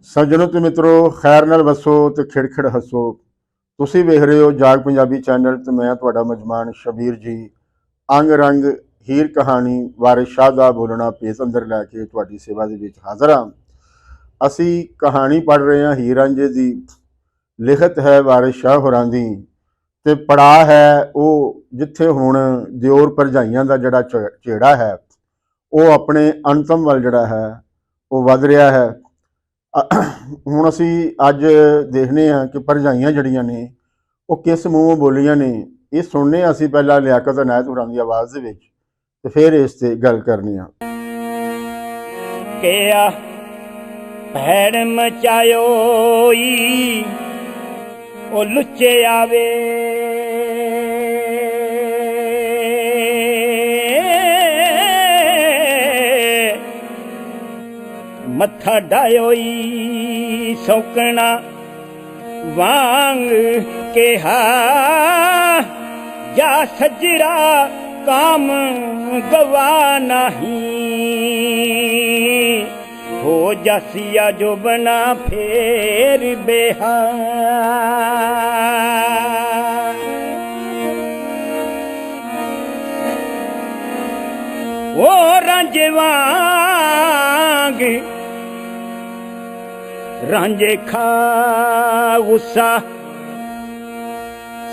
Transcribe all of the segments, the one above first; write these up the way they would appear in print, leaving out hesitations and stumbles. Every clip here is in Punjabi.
ਸੱਜਣੋ ਤੇ ਮਿੱਤਰੋ, ਖੈਰ ਨਾਲ ਵਸੋ ਤੇ ਖਿੜ-ਖਿੜ ਹੱਸੋ। ਤੁਸੀਂ ਵੇਖ ਰਹੇ ਹੋ ਜਾਗ ਪੰਜਾਬੀ ਚੈਨਲ ਤੇ ਮੈਂ ਤੁਹਾਡਾ ਮਜਮਾਨ ਸ਼ਬੀਰ ਜੀ। ਅੰਗ ਰੰਗ ਹੀਰ ਕਹਾਣੀ ਵਾਰਿਸ ਸ਼ਾਹ ਦਾ ਬੋਲਣਾ ਭੇਸ ਅੰਦਰ ਲੈ ਕੇ ਤੁਹਾਡੀ ਸੇਵਾ ਦੇ ਵਿੱਚ ਹਾਜ਼ਰ ਹਾਂ। ਅਸੀਂ ਕਹਾਣੀ ਪੜ੍ਹ ਰਹੇ ਹਾਂ ਹੀਰ ਰਾਂਝੇ ਦੀ। ਲਿਖਤ ਹੈ ਵਾਰਿਸ ਸ਼ਾਹ ਹੋਰਾਂ ਦੀ ਤੇ ਪੜਾਅ ਹੈ ਉਹ ਜਿੱਥੇ ਹੁਣ ਦਿਓਰ ਭਰਜਾਈਆਂ ਦਾ ਜਿਹੜਾ ਝੇੜਾ ਹੈ ਉਹ ਆਪਣੇ ਅੰਤਮ ਵੱਲ ਜਿਹੜਾ ਹੈ ਉਹ ਵੱਧ ਰਿਹਾ ਹੈ। ਹੁਣ ਅਸੀਂ ਅੱਜ ਦੇਖਦੇ ਹਾਂ ਕਿ ਭਰਜਾਈਆਂ ਜਿਹੜੀਆਂ ਨੇ ਉਹ ਕਿਸ ਮੂੰਹੋਂ ਬੋਲੀਆਂ ਨੇ। ਇਹ ਸੁਣਨੇ ਅਸੀਂ ਪਹਿਲਾਂ ਲਿਆਕਤ ਅਨਾਇਤ ਹੋਰਾਂ ਦੀ ਆਵਾਜ਼ ਦੇ ਵਿੱਚ ਤੇ ਫਿਰ ਇਸ ਤੇ ਗੱਲ ਕਰਨੀ ਆ। ਕਿਆ ਭੈਣ ਮਚਾਇਓਈ ਉਹ ਲੁੱਚੇ ਆਵੇ ਮੱਥਾ ਡਾਇਓਈ ਸੌਕਣਾ ਵਾਂਗ ਕਿਹਾ ਜਾ ਸਜਰਾ काम गवा नहीं हो जासिया जो बना फेर बेहा ओ रांझे वांग रांझे खा गुस्सा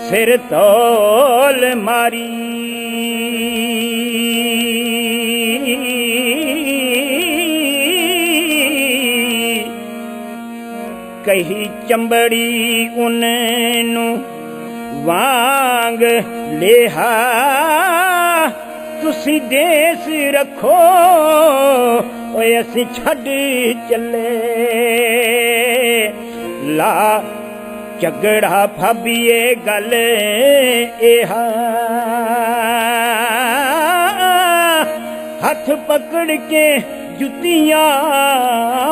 सिर तोल मारी कही चंबड़ी उन्नू वांग लेहा तुसी देस रखो ओए असी छड़ चले ला झगड़ा भाबीए गल एहा हाथ पकड़ के जुतियां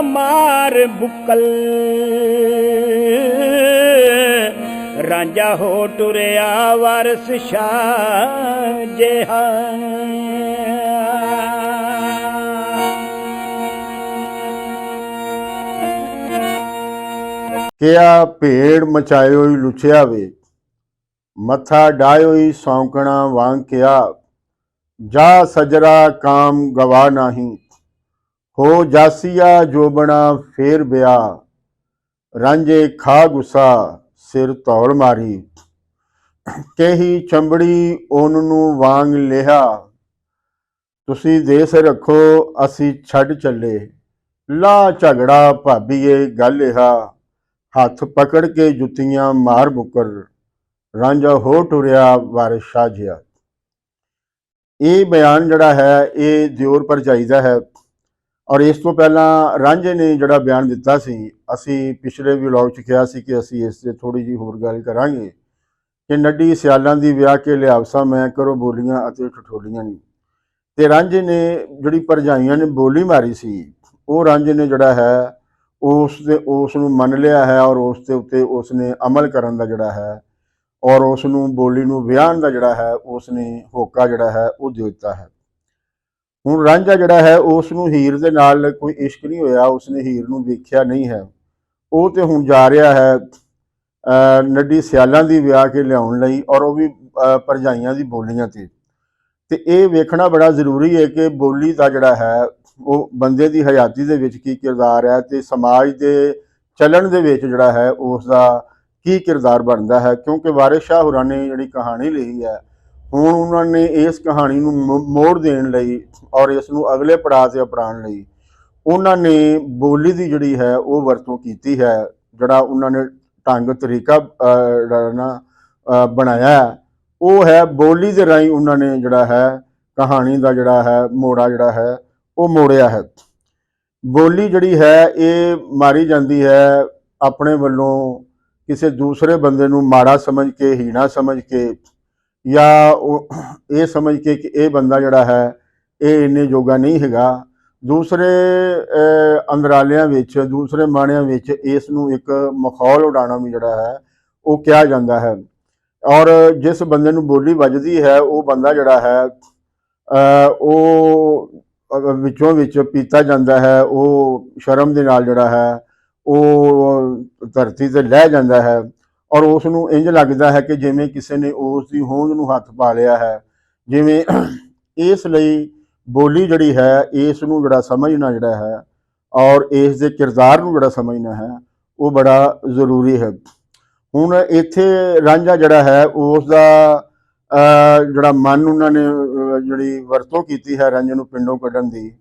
मार बुकल रांझा हो टुरिया वारिस शाह जेहा ਕਿਆ ਭੇੜ ਮਚਾਇਓਈ ਲੁੱਚਿਆ ਵੇ ਮੱਥਾ ਡਾਇਓਈ ਸੌਂਕਣਾ ਵਾਂਗ ਕਿਆ ਜਾ ਸਜਰਾ ਕਾਮ ਗਵਾ ਨਹੀਂ ਹੋ ਜਾਸੀਆ ਜੋਬਣਾ ਫੇਰ ਬਿਆ ਰਾਂਝੇ ਖਾ ਗੁੱਸਾ ਸਿਰ ਧੌਲ ਮਾਰੀ ਕਹੀ ਚੰਬੜੀ ਉਹਨੂੰ ਵਾਂਗ ਲਿਆ ਤੁਸੀਂ ਦੇਸ ਰੱਖੋ ਅਸੀਂ ਛੱਡ ਚੱਲੇ ਲਾ ਝਗੜਾ ਭਾਬੀਏ ਗੱਲ ਇਹਾ ਹੱਥ ਪਕੜ ਕੇ ਜੁੱਤੀਆਂ ਮਾਰ ਮੁਕਰ ਰਾਂਝਾ ਹੋ ਟੁਰਿਆ ਵਾਰਿਸ ਸ਼ਾਹ ਜਿਹਾ। ਇਹ ਬਿਆਨ ਜਿਹੜਾ ਹੈ ਇਹ ਦਿਓਰ ਭਰਜਾਈ ਦਾ ਹੈ ਔਰ ਇਸ ਤੋਂ ਪਹਿਲਾਂ ਰਾਂਝੇ ਨੇ ਜਿਹੜਾ ਬਿਆਨ ਦਿੱਤਾ ਸੀ ਅਸੀਂ ਪਿਛਲੇ ਵਲੌਗ 'ਚ ਕਿਹਾ ਸੀ ਕਿ ਅਸੀਂ ਇਸ 'ਤੇ ਥੋੜ੍ਹੀ ਜਿਹੀ ਹੋਰ ਗੱਲ ਕਰਾਂਗੇ ਕਿ ਨੱਡੀ ਸਿਆਲਾਂ ਦੀ ਵਿਆਹ ਕੇ ਲਿਆਵਸਾ ਮੈਂ ਕਰੋ ਬੋਲੀਆਂ ਅਤੇ ਠਠੋਲੀਆਂ ਨਹੀਂ। ਤੇ ਰਾਂਝੇ ਨੇ ਜਿਹੜੀ ਭਰਜਾਈਆਂ ਨੇ ਬੋਲੀ ਮਾਰੀ ਸੀ ਉਹ ਰਾਂਝੇ ਨੇ ਜਿਹੜਾ ਹੈ ਉਸ ਨੂੰ ਮੰਨ ਲਿਆ ਹੈ ਔਰ ਉਸ ਦੇ ਉੱਤੇ ਉਸ ਨੇ ਅਮਲ ਕਰਨ ਦਾ ਜਿਹੜਾ ਹੈ ਔਰ ਉਸ ਨੂੰ ਬੋਲੀ ਨੂੰ ਵਿਆਹਣ ਦਾ ਜਿਹੜਾ ਹੈ ਉਸ ਨੇ ਹੋਕਾ ਜਿਹੜਾ ਹੈ ਉਹ ਦੇ ਦਿੱਤਾ ਹੈ। ਹੁਣ ਰਾਂਝਾ ਜਿਹੜਾ ਹੈ ਉਸ ਨੂੰ ਹੀਰ ਦੇ ਨਾਲ ਕੋਈ ਇਸ਼ਕ ਨਹੀਂ ਹੋਇਆ, ਉਸਨੇ ਹੀਰ ਨੂੰ ਵੇਖਿਆ ਨਹੀਂ ਹੈ। ਉਹ ਤੇ ਹੁਣ ਜਾ ਰਿਹਾ ਹੈ ਨੱਡੀ ਸਿਆਲਾਂ ਦੀ ਵਿਆਹ ਕੇ ਲਿਆਉਣ ਲਈ ਔਰ ਉਹ ਵੀ ਭਰਜਾਈਆਂ ਦੀ ਬੋਲੀਆਂ ਤੇ ਇਹ ਵੇਖਣਾ ਬੜਾ ਜ਼ਰੂਰੀ ਹੈ ਕਿ ਬੋਲੀ ਦਾ ਜਿਹੜਾ ਹੈ ਉਹ ਬੰਦੇ ਦੀ ਹਯਾਤੀ ਦੇ ਵਿੱਚ ਕੀ ਕਿਰਦਾਰ ਹੈ ਤੇ ਸਮਾਜ ਦੇ ਚੱਲਣ ਦੇ ਵਿੱਚ ਜਿਹੜਾ ਹੈ ਉਸ ਦਾ ਕੀ ਕਿਰਦਾਰ ਬਣਦਾ ਹੈ। ਕਿਉਂਕਿ ਵਾਰਿਸ ਸ਼ਾਹ ਹੋਰਾਂ ਨੇ ਜਿਹੜੀ ਕਹਾਣੀ ਲਿਖੀ ਹੈ ਹੁਣ ਉਹਨਾਂ ਨੇ ਇਸ ਕਹਾਣੀ ਨੂੰ ਮੋੜ ਦੇਣ ਲਈ ਔਰ ਇਸ ਨੂੰ ਅਗਲੇ ਪੜਾਅ 'ਤੇ ਅਪਣਾਉਣ ਲਈ ਉਹਨਾਂ ਨੇ ਬੋਲੀ ਦੀ ਜਿਹੜੀ ਹੈ ਉਹ ਵਰਤੋਂ ਕੀਤੀ ਹੈ। ਜਿਹੜਾ ਉਹਨਾਂ ਨੇ ਢੰਗ ਤਰੀਕਾ ਬਣਾਇਆ ਉਹ ਹੈ ਬੋਲੀ ਦੇ ਰਾਹੀਂ ਉਹਨਾਂ ਨੇ ਜਿਹੜਾ ਹੈ ਕਹਾਣੀ ਦਾ ਜਿਹੜਾ ਹੈ ਮੋੜਾ ਜਿਹੜਾ ਹੈ ਉਹ ਮੋੜਿਆ ਹੈ। ਬੋਲੀ ਜਿਹੜੀ ਹੈ ਇਹ ਮਾਰੀ ਜਾਂਦੀ ਹੈ ਆਪਣੇ ਵੱਲੋਂ ਕਿਸੇ ਦੂਸਰੇ ਬੰਦੇ ਨੂੰ ਮਾੜਾ ਸਮਝ ਕੇ ਹੀਣਾ ਸਮਝ ਕੇ ਜਾਂ ਉਹ ਇਹ ਸਮਝ ਕੇ ਕਿ ਇਹ ਬੰਦਾ ਜਿਹੜਾ ਹੈ ਇਹ ਇੰਨੇ ਜੋਗਾ ਨਹੀਂ ਹੈਗਾ। ਦੂਸਰੇ ਅੰਦਰਾਲਿਆਂ ਵਿੱਚ ਦੂਸਰੇ ਮਾਣਿਆਂ ਵਿੱਚ ਇਸ ਨੂੰ ਇੱਕ ਮਖੌਲ ਉਡਾਉਣਾ ਵੀ ਜਿਹੜਾ ਹੈ ਉਹ ਕਿਹਾ ਜਾਂਦਾ ਹੈ। ਔਰ ਜਿਸ ਬੰਦੇ ਨੂੰ ਬੋਲੀ ਵੱਜਦੀ ਹੈ ਉਹ ਬੰਦਾ ਜਿਹੜਾ ਹੈ ਉਹ ਵਿੱਚੋਂ ਵਿੱਚ ਪੀਤਾ ਜਾਂਦਾ ਹੈ, ਉਹ ਸ਼ਰਮ ਦੇ ਨਾਲ ਜਿਹੜਾ ਹੈ ਉਹ ਧਰਤੀ ਤੇ ਲਹਿ ਜਾਂਦਾ ਹੈ ਔਰ ਉਸ ਨੂੰ ਇੰਜ ਲੱਗਦਾ ਹੈ ਕਿ ਜਿਵੇਂ ਕਿਸੇ ਨੇ ਉਸ ਦੀ ਹੋਂਦ ਨੂੰ ਹੱਥ ਪਾ ਲਿਆ ਹੈ। ਜਿਵੇਂ ਇਸ ਲਈ ਬੋਲੀ ਜਿਹੜੀ ਹੈ ਇਸ ਨੂੰ ਜਿਹੜਾ ਸਮਝਣਾ ਜਿਹੜਾ ਹੈ ਔਰ ਇਸ ਦੇ ਕਿਰਦਾਰ ਨੂੰ ਜਿਹੜਾ ਸਮਝਣਾ ਹੈ ਉਹ ਬੜਾ ਜ਼ਰੂਰੀ ਹੈ। ਹੁਣ ਇੱਥੇ ਰਾਂਝਾ ਜਿਹੜਾ ਹੈ ਉਸ ਦਾ ਜਿਹੜਾ ਮਨ ਉਹਨਾਂ ਨੇ ਜਿਹੜੀ ਵਰਤੋਂ ਕੀਤੀ ਹੈ ਰਾਂਝੇ ਨੂੰ ਪਿੰਡੋਂ ਕੱਢਣ ਦੀ,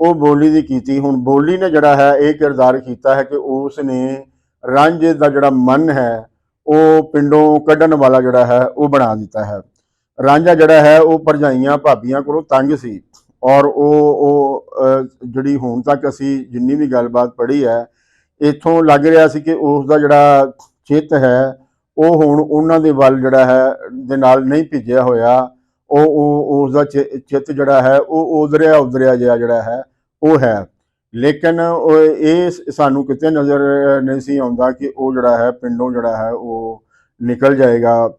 ਉਹ ਬੋਲੀ ਦੀ ਕੀਤੀ। ਹੁਣ ਬੋਲੀ ਨੇ ਜਿਹੜਾ ਹੈ ਇਹ ਕਿਰਦਾਰ ਕੀਤਾ ਹੈ ਕਿ ਉਸ ਨੇ ਰਾਂਝੇ ਦਾ ਜਿਹੜਾ ਮਨ ਹੈ ਉਹ ਪਿੰਡੋਂ ਕੱਢਣ ਵਾਲਾ ਜਿਹੜਾ ਹੈ ਉਹ ਬਣਾ ਦਿੱਤਾ ਹੈ। ਰਾਂਝਾ ਜਿਹੜਾ ਹੈ ਉਹ ਭਰਜਾਈਆਂ ਭਾਬੀਆਂ ਕੋਲੋਂ ਤੰਗ ਸੀ ਔਰ ਉਹ ਜਿਹੜੀ ਹੁਣ ਤੱਕ ਅਸੀਂ ਜਿੰਨੀ ਵੀ ਗੱਲਬਾਤ ਪੜ੍ਹੀ ਹੈ ਇੱਥੋਂ ਲੱਗ ਰਿਹਾ ਸੀ ਕਿ ਉਸ ਦਾ ਜਿਹੜਾ ਚਿੱਤ ਹੈ ਉਹ ਹੁਣ ਉਹਨਾਂ ਦੇ ਵੱਲ ਜਿਹੜਾ ਹੈ ਦੇ ਨਾਲ ਨਹੀਂ ਭਿੱਜਿਆ ਹੋਇਆ। ਉਹ ਉਸ ਦਾ ਚਿੱਤ ਜਿਹੜਾ ਹੈ ਉਹ ਉਧਰਿਆ ਜਿਹਾ ਜਿਹੜਾ ਹੈ ਉਹ ਹੈ। ਲੇਕਿਨ ਇਹ ਸਾਨੂੰ ਕਿਤੇ ਨਜ਼ਰ ਨਹੀਂ ਸੀ ਆਉਂਦਾ ਕਿ ਉਹ ਜਿਹੜਾ ਹੈ ਪਿੰਡੋਂ ਜਿਹੜਾ ਹੈ ਉਹ ਨਿਕਲ ਜਾਏਗਾ।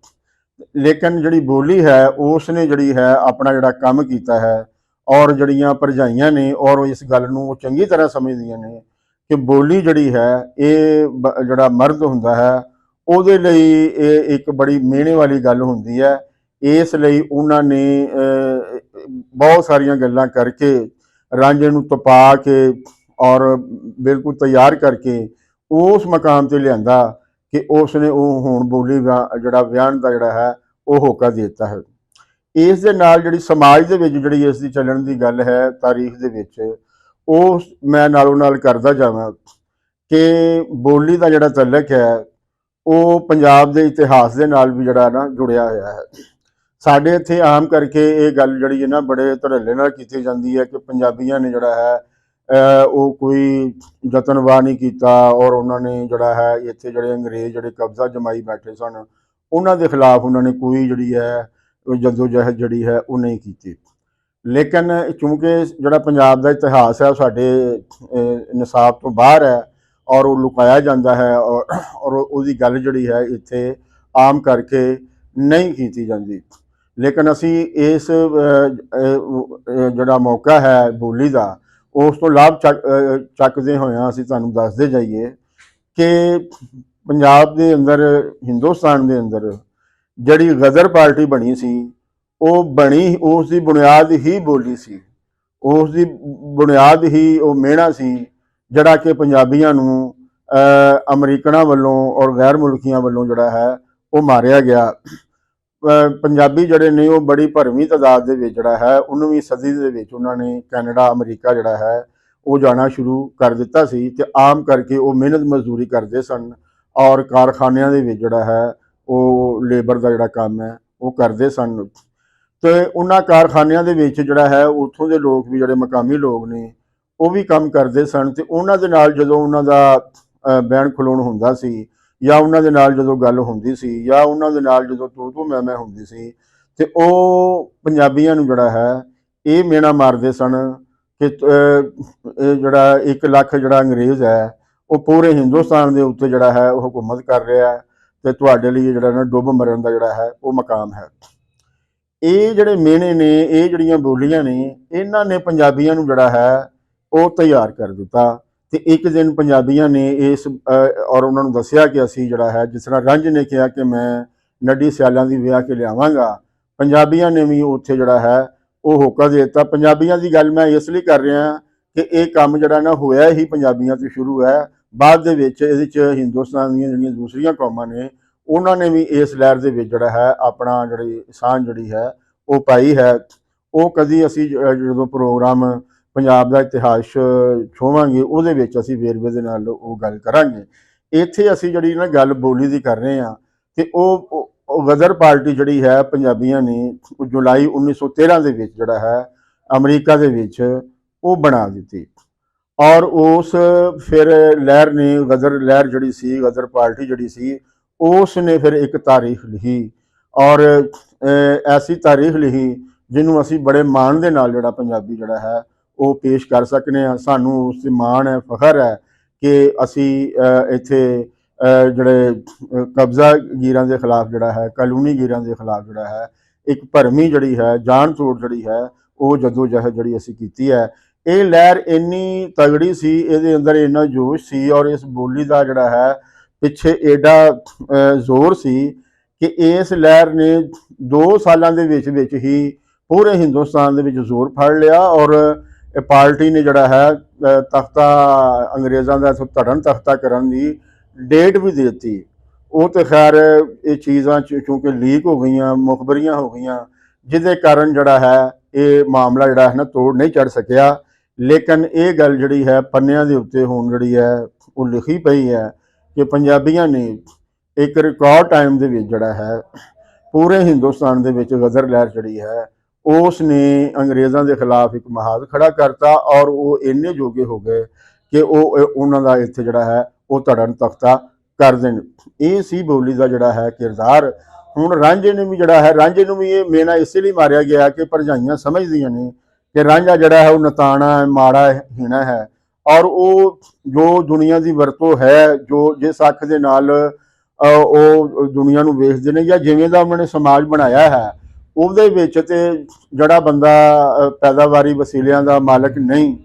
ਲੇਕਿਨ ਜਿਹੜੀ ਬੋਲੀ ਹੈ ਉਸ ਨੇ ਜਿਹੜੀ ਹੈ ਆਪਣਾ ਜਿਹੜਾ ਕੰਮ ਕੀਤਾ ਹੈ ਔਰ ਜਿਹੜੀਆਂ ਭਰਜਾਈਆਂ ਨੇ ਔਰ ਇਸ ਗੱਲ ਨੂੰ ਉਹ ਚੰਗੀ ਤਰ੍ਹਾਂ ਸਮਝਦੀਆਂ ਨੇ ਕਿ ਬੋਲੀ ਜਿਹੜੀ ਹੈ ਇਹ ਜਿਹੜਾ ਮਰਦ ਹੁੰਦਾ ਹੈ ਉਹਦੇ ਲਈ ਇਹ ਇੱਕ ਬੜੀ ਮਿਹਣੇ ਵਾਲੀ ਗੱਲ ਹੁੰਦੀ ਹੈ। ਇਸ ਲਈ ਉਹਨਾਂ ਨੇ ਬਹੁਤ ਸਾਰੀਆਂ ਗੱਲਾਂ ਕਰਕੇ ਰਾਂਝੇ ਨੂੰ ਤਪਾ ਕੇ ਔਰ ਬਿਲਕੁਲ ਤਿਆਰ ਕਰਕੇ ਉਸ ਮਕਾਮ ਤੇ ਲਿਆਂਦਾ ਕਿ ਉਸ ਨੇ ਉਹ ਹੁਣ ਬੋਲੀ ਜਿਹੜਾ ਵਿਆਹਣ ਦਾ ਜਿਹੜਾ ਹੈ ਉਹ ਹੋਕਾ ਦੇ ਦਿੱਤਾ ਹੈ। ਇਸ ਦੇ ਨਾਲ ਜਿਹੜੀ ਸਮਾਜ ਦੇ ਵਿੱਚ ਜਿਹੜੀ ਇਸ ਦੀ ਚੱਲਣ ਦੀ ਗੱਲ ਹੈ ਤਾਰੀਖ ਦੇ ਵਿੱਚ, ਉਹ ਮੈਂ ਨਾਲੋਂ ਨਾਲ ਕਰਦਾ ਜਾਵਾਂ ਕਿ ਬੋਲੀ ਦਾ ਜਿਹੜਾ ਤਲਕ ਹੈ ਉਹ ਪੰਜਾਬ ਦੇ ਇਤਿਹਾਸ ਦੇ ਨਾਲ ਵੀ ਜਿਹੜਾ ਨਾ ਜੁੜਿਆ ਹੋਇਆ ਹੈ। ਸਾਡੇ ਇੱਥੇ ਆਮ ਕਰਕੇ ਇਹ ਗੱਲ ਜਿਹੜੀ ਹੈ ਨਾ ਬੜੇ ਧੜੱਲੇ ਨਾਲ ਕੀਤੀ ਜਾਂਦੀ ਹੈ ਕਿ ਪੰਜਾਬੀਆਂ ਨੇ ਜਿਹੜਾ ਹੈ ਉਹ ਕੋਈ ਯਤਨਵਾ ਨਹੀਂ ਕੀਤਾ ਔਰ ਉਹਨਾਂ ਨੇ ਜਿਹੜਾ ਹੈ ਇੱਥੇ ਜਿਹੜੇ ਅੰਗਰੇਜ਼ ਜਿਹੜੇ ਕਬਜ਼ਾ ਜਮਾਈ ਬੈਠੇ ਸਨ ਉਹਨਾਂ ਦੇ ਖਿਲਾਫ ਉਹਨਾਂ ਨੇ ਕੋਈ ਜਿਹੜੀ ਹੈ ਜਦੋਜਹਿਦ ਜਿਹੜੀ ਹੈ ਉਹ ਨਹੀਂ ਕੀਤੀ। ਲੇਕਿਨ ਚੂੰਕਿ ਜਿਹੜਾ ਪੰਜਾਬ ਦਾ ਇਤਿਹਾਸ ਹੈ ਉਹ ਸਾਡੇ ਨਿਸਾਬ ਤੋਂ ਬਾਹਰ ਹੈ ਔਰ ਉਹ ਲੁਕਾਇਆ ਜਾਂਦਾ ਹੈ ਔਰ ਉਹਦੀ ਗੱਲ ਜਿਹੜੀ ਹੈ ਇੱਥੇ ਆਮ ਕਰਕੇ ਨਹੀਂ ਕੀਤੀ ਜਾਂਦੀ। ਲੇਕਿਨ ਅਸੀਂ ਇਸ ਜਿਹੜਾ ਮੌਕਾ ਹੈ ਬੋਲੀ ਦਾ ਉਸ ਤੋਂ ਲਾਭ ਚੱਕਦੇ ਹੋਇਆਂ ਅਸੀਂ ਤੁਹਾਨੂੰ ਦੱਸਦੇ ਜਾਈਏ ਕਿ ਪੰਜਾਬ ਦੇ ਅੰਦਰ ਹਿੰਦੁਸਤਾਨ ਦੇ ਅੰਦਰ ਜਿਹੜੀ ਗਦਰ ਪਾਰਟੀ ਬਣੀ ਸੀ ਉਹ ਬਣੀ ਉਸ ਦੀ ਬੁਨਿਆਦ ਹੀ ਬੋਲੀ ਸੀ। ਉਸ ਦੀ ਬੁਨਿਆਦ ਹੀ ਉਹ ਮਿਹਣਾ ਸੀ ਜਿਹੜਾ ਕਿ ਪੰਜਾਬੀਆਂ ਨੂੰ ਅਮਰੀਕਨਾਂ ਵੱਲੋਂ ਔਰ ਗੈਰ ਮੁਲਕੀਆਂ ਵੱਲੋਂ ਜਿਹੜਾ ਹੈ ਉਹ ਮਾਰਿਆ ਗਿਆ। ਪੰਜਾਬੀ ਜਿਹੜੇ ਨੇ ਉਹ ਬੜੀ ਭਰਵੀਂ ਤਾਦਾਦ ਦੇ ਵਿੱਚ ਜਿਹੜਾ ਹੈ 19ਵੀਂ ਸਦੀ ਦੇ ਵਿੱਚ ਉਹਨਾਂ ਨੇ ਕੈਨੇਡਾ ਅਮਰੀਕਾ ਜਿਹੜਾ ਹੈ ਉਹ ਜਾਣਾ ਸ਼ੁਰੂ ਕਰ ਦਿੱਤਾ ਸੀ ਤੇ ਆਮ ਕਰਕੇ ਉਹ ਮਿਹਨਤ ਮਜ਼ਦੂਰੀ ਕਰਦੇ ਸਨ ਔਰ ਕਾਰਖਾਨਿਆਂ ਦੇ ਵਿੱਚ ਜਿਹੜਾ ਹੈ ਉਹ ਲੇਬਰ ਦਾ ਜਿਹੜਾ ਕੰਮ ਹੈ ਉਹ ਕਰਦੇ ਸਨ। ਤੇ ਉਹਨਾਂ ਕਾਰਖਾਨਿਆਂ ਦੇ ਵਿੱਚ ਜਿਹੜਾ ਹੈ ਉੱਥੋਂ ਦੇ ਲੋਕ ਵੀ ਜਿਹੜੇ ਮਕਾਮੀ ਲੋਕ ਨੇ ਉਹ ਵੀ ਕੰਮ ਕਰਦੇ ਸਨ ਤੇ ਉਹਨਾਂ ਦੇ ਨਾਲ ਜਦੋਂ ਉਹਨਾਂ ਦਾ ਬਹਿਣ ਖਲੋਣ ਹੁੰਦਾ ਸੀ ਜਾਂ ਉਹਨਾਂ ਦੇ ਨਾਲ ਜਦੋਂ ਗੱਲ ਹੁੰਦੀ ਸੀ ਜਾਂ ਉਹਨਾਂ ਦੇ ਨਾਲ ਜਦੋਂ ਤੂੰ ਮੈਂ ਹੁੰਦੀ ਸੀ ਤੇ ਉਹ ਪੰਜਾਬੀਆਂ ਨੂੰ ਜਿਹੜਾ ਹੈ ਇਹ ਮਿਹਣਾ ਮਾਰਦੇ ਸਨ ਕਿ ਇਹ ਜਿਹੜਾ 1 ਲੱਖ ਜਿਹੜਾ ਅੰਗਰੇਜ਼ ਹੈ ਉਹ ਪੂਰੇ ਹਿੰਦੁਸਤਾਨ ਦੇ ਉੱਤੇ ਜਿਹੜਾ ਹੈ ਉਹ ਹੁਕੂਮਤ ਕਰ ਰਿਹਾ ਤੇ ਤੁਹਾਡੇ ਲਈ ਜਿਹੜਾ ਨਾ ਡੁੱਬ ਮਰਨ ਦਾ ਜਿਹੜਾ ਹੈ ਉਹ ਮਕਾਮ ਹੈ। ਇਹ ਜਿਹੜੇ ਮਿਹਣੇ ਨੇ ਇਹ ਜਿਹੜੀਆਂ ਬੋਲੀਆਂ ਨੇ ਇਹਨਾਂ ਨੇ ਪੰਜਾਬੀਆਂ ਨੂੰ ਜਿਹੜਾ ਹੈ ਉਹ ਤਿਆਰ ਕਰ ਦਿੱਤਾ। ਤੇ ਇੱਕ ਦਿਨ ਪੰਜਾਬੀਆਂ ਨੇ ਇਸ ਔਰ ਉਹਨਾਂ ਨੂੰ ਦੱਸਿਆ ਕਿ ਅਸੀਂ ਜਿਹੜਾ ਹੈ ਜਿਸ ਤਰ੍ਹਾਂ ਰਾਂਝੇ ਨੇ ਕਿਹਾ ਕਿ ਮੈਂ ਨੱਡੀ ਸਿਆਲਾਂ ਦੀ ਵਿਆਹ ਕੇ ਲਿਆਵਾਂਗਾ, ਪੰਜਾਬੀਆਂ ਨੇ ਵੀ ਉੱਥੇ ਜਿਹੜਾ ਹੈ ਉਹ ਹੋਕਾ ਦੇ ਦਿੱਤਾ। ਪੰਜਾਬੀਆਂ ਦੀ ਗੱਲ ਮੈਂ ਇਸ ਲਈ ਕਰ ਰਿਹਾ ਕਿ ਇਹ ਕੰਮ ਜਿਹੜਾ ਨਾ ਹੋਇਆ ਹੀ ਪੰਜਾਬੀਆਂ ਤੋਂ ਸ਼ੁਰੂ ਹੈ। ਬਾਅਦ ਦੇ ਵਿੱਚ ਇਹਦੇ 'ਚ ਹਿੰਦੁਸਤਾਨ ਦੀਆਂ ਜਿਹੜੀਆਂ ਦੂਸਰੀਆਂ ਕੌਮਾਂ ਨੇ ਉਹਨਾਂ ਨੇ ਵੀ ਇਸ ਲਹਿਰ ਦੇ ਵਿੱਚ ਜਿਹੜਾ ਹੈ ਆਪਣਾ ਜਿਹੜੀ ਸਾਂਝ ਜਿਹੜੀ ਹੈ ਉਹ ਪਾਈ ਹੈ। ਉਹ ਕਦੀ ਅਸੀਂ ਜਦੋਂ ਪ੍ਰੋਗਰਾਮ ਪੰਜਾਬ ਦਾ ਇਤਿਹਾਸ ਛੋਵਾਂਗੇ ਉਹਦੇ ਵਿੱਚ ਅਸੀਂ ਵੇਰਵੇ ਦੇ ਨਾਲ ਉਹ ਗੱਲ ਕਰਾਂਗੇ। ਇੱਥੇ ਅਸੀਂ ਜਿਹੜੀ ਨਾ ਗੱਲ ਬੋਲੀ ਦੀ ਕਰ ਰਹੇ ਹਾਂ ਤੇ ਉਹ ਗਦਰ ਪਾਰਟੀ ਜਿਹੜੀ ਹੈ ਪੰਜਾਬੀਆਂ ਨੇ ਜੁਲਾਈ 1913 ਦੇ ਵਿੱਚ ਜਿਹੜਾ ਹੈ ਅਮਰੀਕਾ ਦੇ ਵਿੱਚ ਉਹ ਬਣਾ ਦਿੱਤੀ ਔਰ ਉਸ ਫਿਰ ਲਹਿਰ ਨੇ ਗਦਰ ਲਹਿਰ ਜਿਹੜੀ ਸੀ ਗਦਰ ਪਾਰਟੀ ਜਿਹੜੀ ਸੀ ਉਸ ਨੇ ਫਿਰ ਇੱਕ ਤਾਰੀਖ ਲਿਖੀ ਔਰ ਐਸੀ ਤਾਰੀਖ ਲਿਖੀ ਜਿਹਨੂੰ ਅਸੀਂ ਬੜੇ ਮਾਣ ਦੇ ਨਾਲ ਜਿਹੜਾ ਪੰਜਾਬੀ ਜਿਹੜਾ ਹੈ ਉਹ ਪੇਸ਼ ਕਰ ਸਕਨੇ ਹਾਂ। ਸਾਨੂੰ ਉਸ 'ਤੇ ਮਾਣ ਹੈ, ਫਖਰ ਹੈ ਕਿ ਅਸੀਂ ਇੱਥੇ ਜਿਹੜੇ ਕਬਜ਼ਾਗੀਰਾਂ ਦੇ ਖਿਲਾਫ ਜਿਹੜਾ ਹੈ ਕਾਨੂੰਨੀਗੀਰਾਂ ਦੇ ਖਿਲਾਫ ਜਿਹੜਾ ਹੈ ਇੱਕ ਭਰਮੀ ਜਿਹੜੀ ਹੈ ਜਾਨ ਤੋੜ ਜਿਹੜੀ ਹੈ ਉਹ ਜਦੋਜਹਿਦ ਜਿਹੜੀ ਅਸੀਂ ਕੀਤੀ ਹੈ। ਇਹ ਲਹਿਰ ਇੰਨੀ ਤਗੜੀ ਸੀ, ਇਹਦੇ ਅੰਦਰ ਇੰਨਾ ਜੋਸ਼ ਸੀ ਔਰ ਇਸ ਬੋਲੀ ਦਾ ਜਿਹੜਾ ਹੈ ਪਿੱਛੇ ਐਡਾ ਜ਼ੋਰ ਸੀ ਕਿ ਇਸ ਲਹਿਰ ਨੇ 2 ਸਾਲਾਂ ਦੇ ਵਿੱਚ ਹੀ ਪੂਰੇ ਹਿੰਦੁਸਤਾਨ ਦੇ ਵਿੱਚ ਜ਼ੋਰ ਫੜ ਲਿਆ ਔਰ ਇਹ ਪਾਰਟੀ ਨੇ ਜਿਹੜਾ ਹੈ ਤਖਤਾ ਅੰਗਰੇਜ਼ਾਂ ਦਾ ਧੜਨ ਤਖਤਾ ਕਰਨ ਦੀ ਡੇਟ ਵੀ ਦੇ ਦਿੱਤੀ। ਉਹ ਤਾਂ ਖੈਰ ਇਹ ਚੀਜ਼ਾਂ ਕਿਉਂਕਿ ਲੀਕ ਹੋ ਗਈਆਂ, ਮੁਖਬਰੀਆਂ ਹੋ ਗਈਆਂ, ਜਿਹਦੇ ਕਾਰਨ ਜਿਹੜਾ ਹੈ ਇਹ ਮਾਮਲਾ ਜਿਹੜਾ ਹੈ ਨਾ ਤੋੜ ਨਹੀਂ ਚੜ ਸਕਿਆ। ਲੇਕਿਨ ਇਹ ਗੱਲ ਜਿਹੜੀ ਹੈ ਪੰਨਿਆਂ ਦੇ ਉੱਤੇ ਹੁਣ ਜਿਹੜੀ ਹੈ ਉਹ ਲਿਖੀ ਪਈ ਹੈ ਕਿ ਪੰਜਾਬੀਆਂ ਨੇ ਇੱਕ ਰਿਕਾਰਡ ਟਾਈਮ ਦੇ ਵਿੱਚ ਜਿਹੜਾ ਹੈ ਪੂਰੇ ਹਿੰਦੁਸਤਾਨ ਦੇ ਵਿੱਚ ਗਦਰ ਲਹਿਰ ਜਿਹੜੀ ਹੈ ਉਸ ਨੇ ਅੰਗਰੇਜ਼ਾਂ ਦੇ ਖਿਲਾਫ ਇੱਕ ਮੁਹਾਜ਼ ਖੜਾ ਕਰਤਾ ਔਰ ਉਹ ਇੰਨੇ ਜੋਗੇ ਹੋ ਗਏ ਕਿ ਉਹ ਉਹਨਾਂ ਦਾ ਇੱਥੇ ਜਿਹੜਾ ਹੈ ਉਹ ਧੜਨ ਤਖਤਾ ਕਰ ਦੇਣ। ਇਹ ਸੀ ਬੋਲੀ ਦਾ ਜਿਹੜਾ ਹੈ ਕਿਰਦਾਰ। ਹੁਣ ਰਾਂਝੇ ਨੇ ਵੀ ਜਿਹੜਾ ਹੈ, ਰਾਂਝੇ ਨੂੰ ਵੀ ਇਹ ਮੇਨਾ ਇਸੇ ਲਈ ਮਾਰਿਆ ਗਿਆ ਕਿ ਭਰਜਾਈਆਂ ਸਮਝਦੀਆਂ ਨੇ ਕਿ ਰਾਂਝਾ ਜਿਹੜਾ ਹੈ ਉਹ ਨਤਾਣਾ ਹੈ, ਮਾੜਾ ਹੀਣਾ ਹੈ ਔਰ ਉਹ ਜੋ ਦੁਨੀਆ ਦੀ ਵਰਤੋਂ ਹੈ, ਜੋ ਜਿਸ ਅੱਖ ਦੇ ਨਾਲ ਉਹ ਦੁਨੀਆ ਨੂੰ ਵੇਖਦੇ ਨੇ ਜਾਂ ਜਿਵੇਂ ਦਾ ਉਹਨਾਂ ਨੇ ਸਮਾਜ ਬਣਾਇਆ ਹੈ ਉਹਦੇ ਵਿੱਚ ਤੇ ਜਿਹੜਾ ਬੰਦਾ ਪੈਦਾਵਾਰੀ ਵਸੀਲਿਆਂ ਦਾ ਮਾਲਕ ਨਹੀਂ,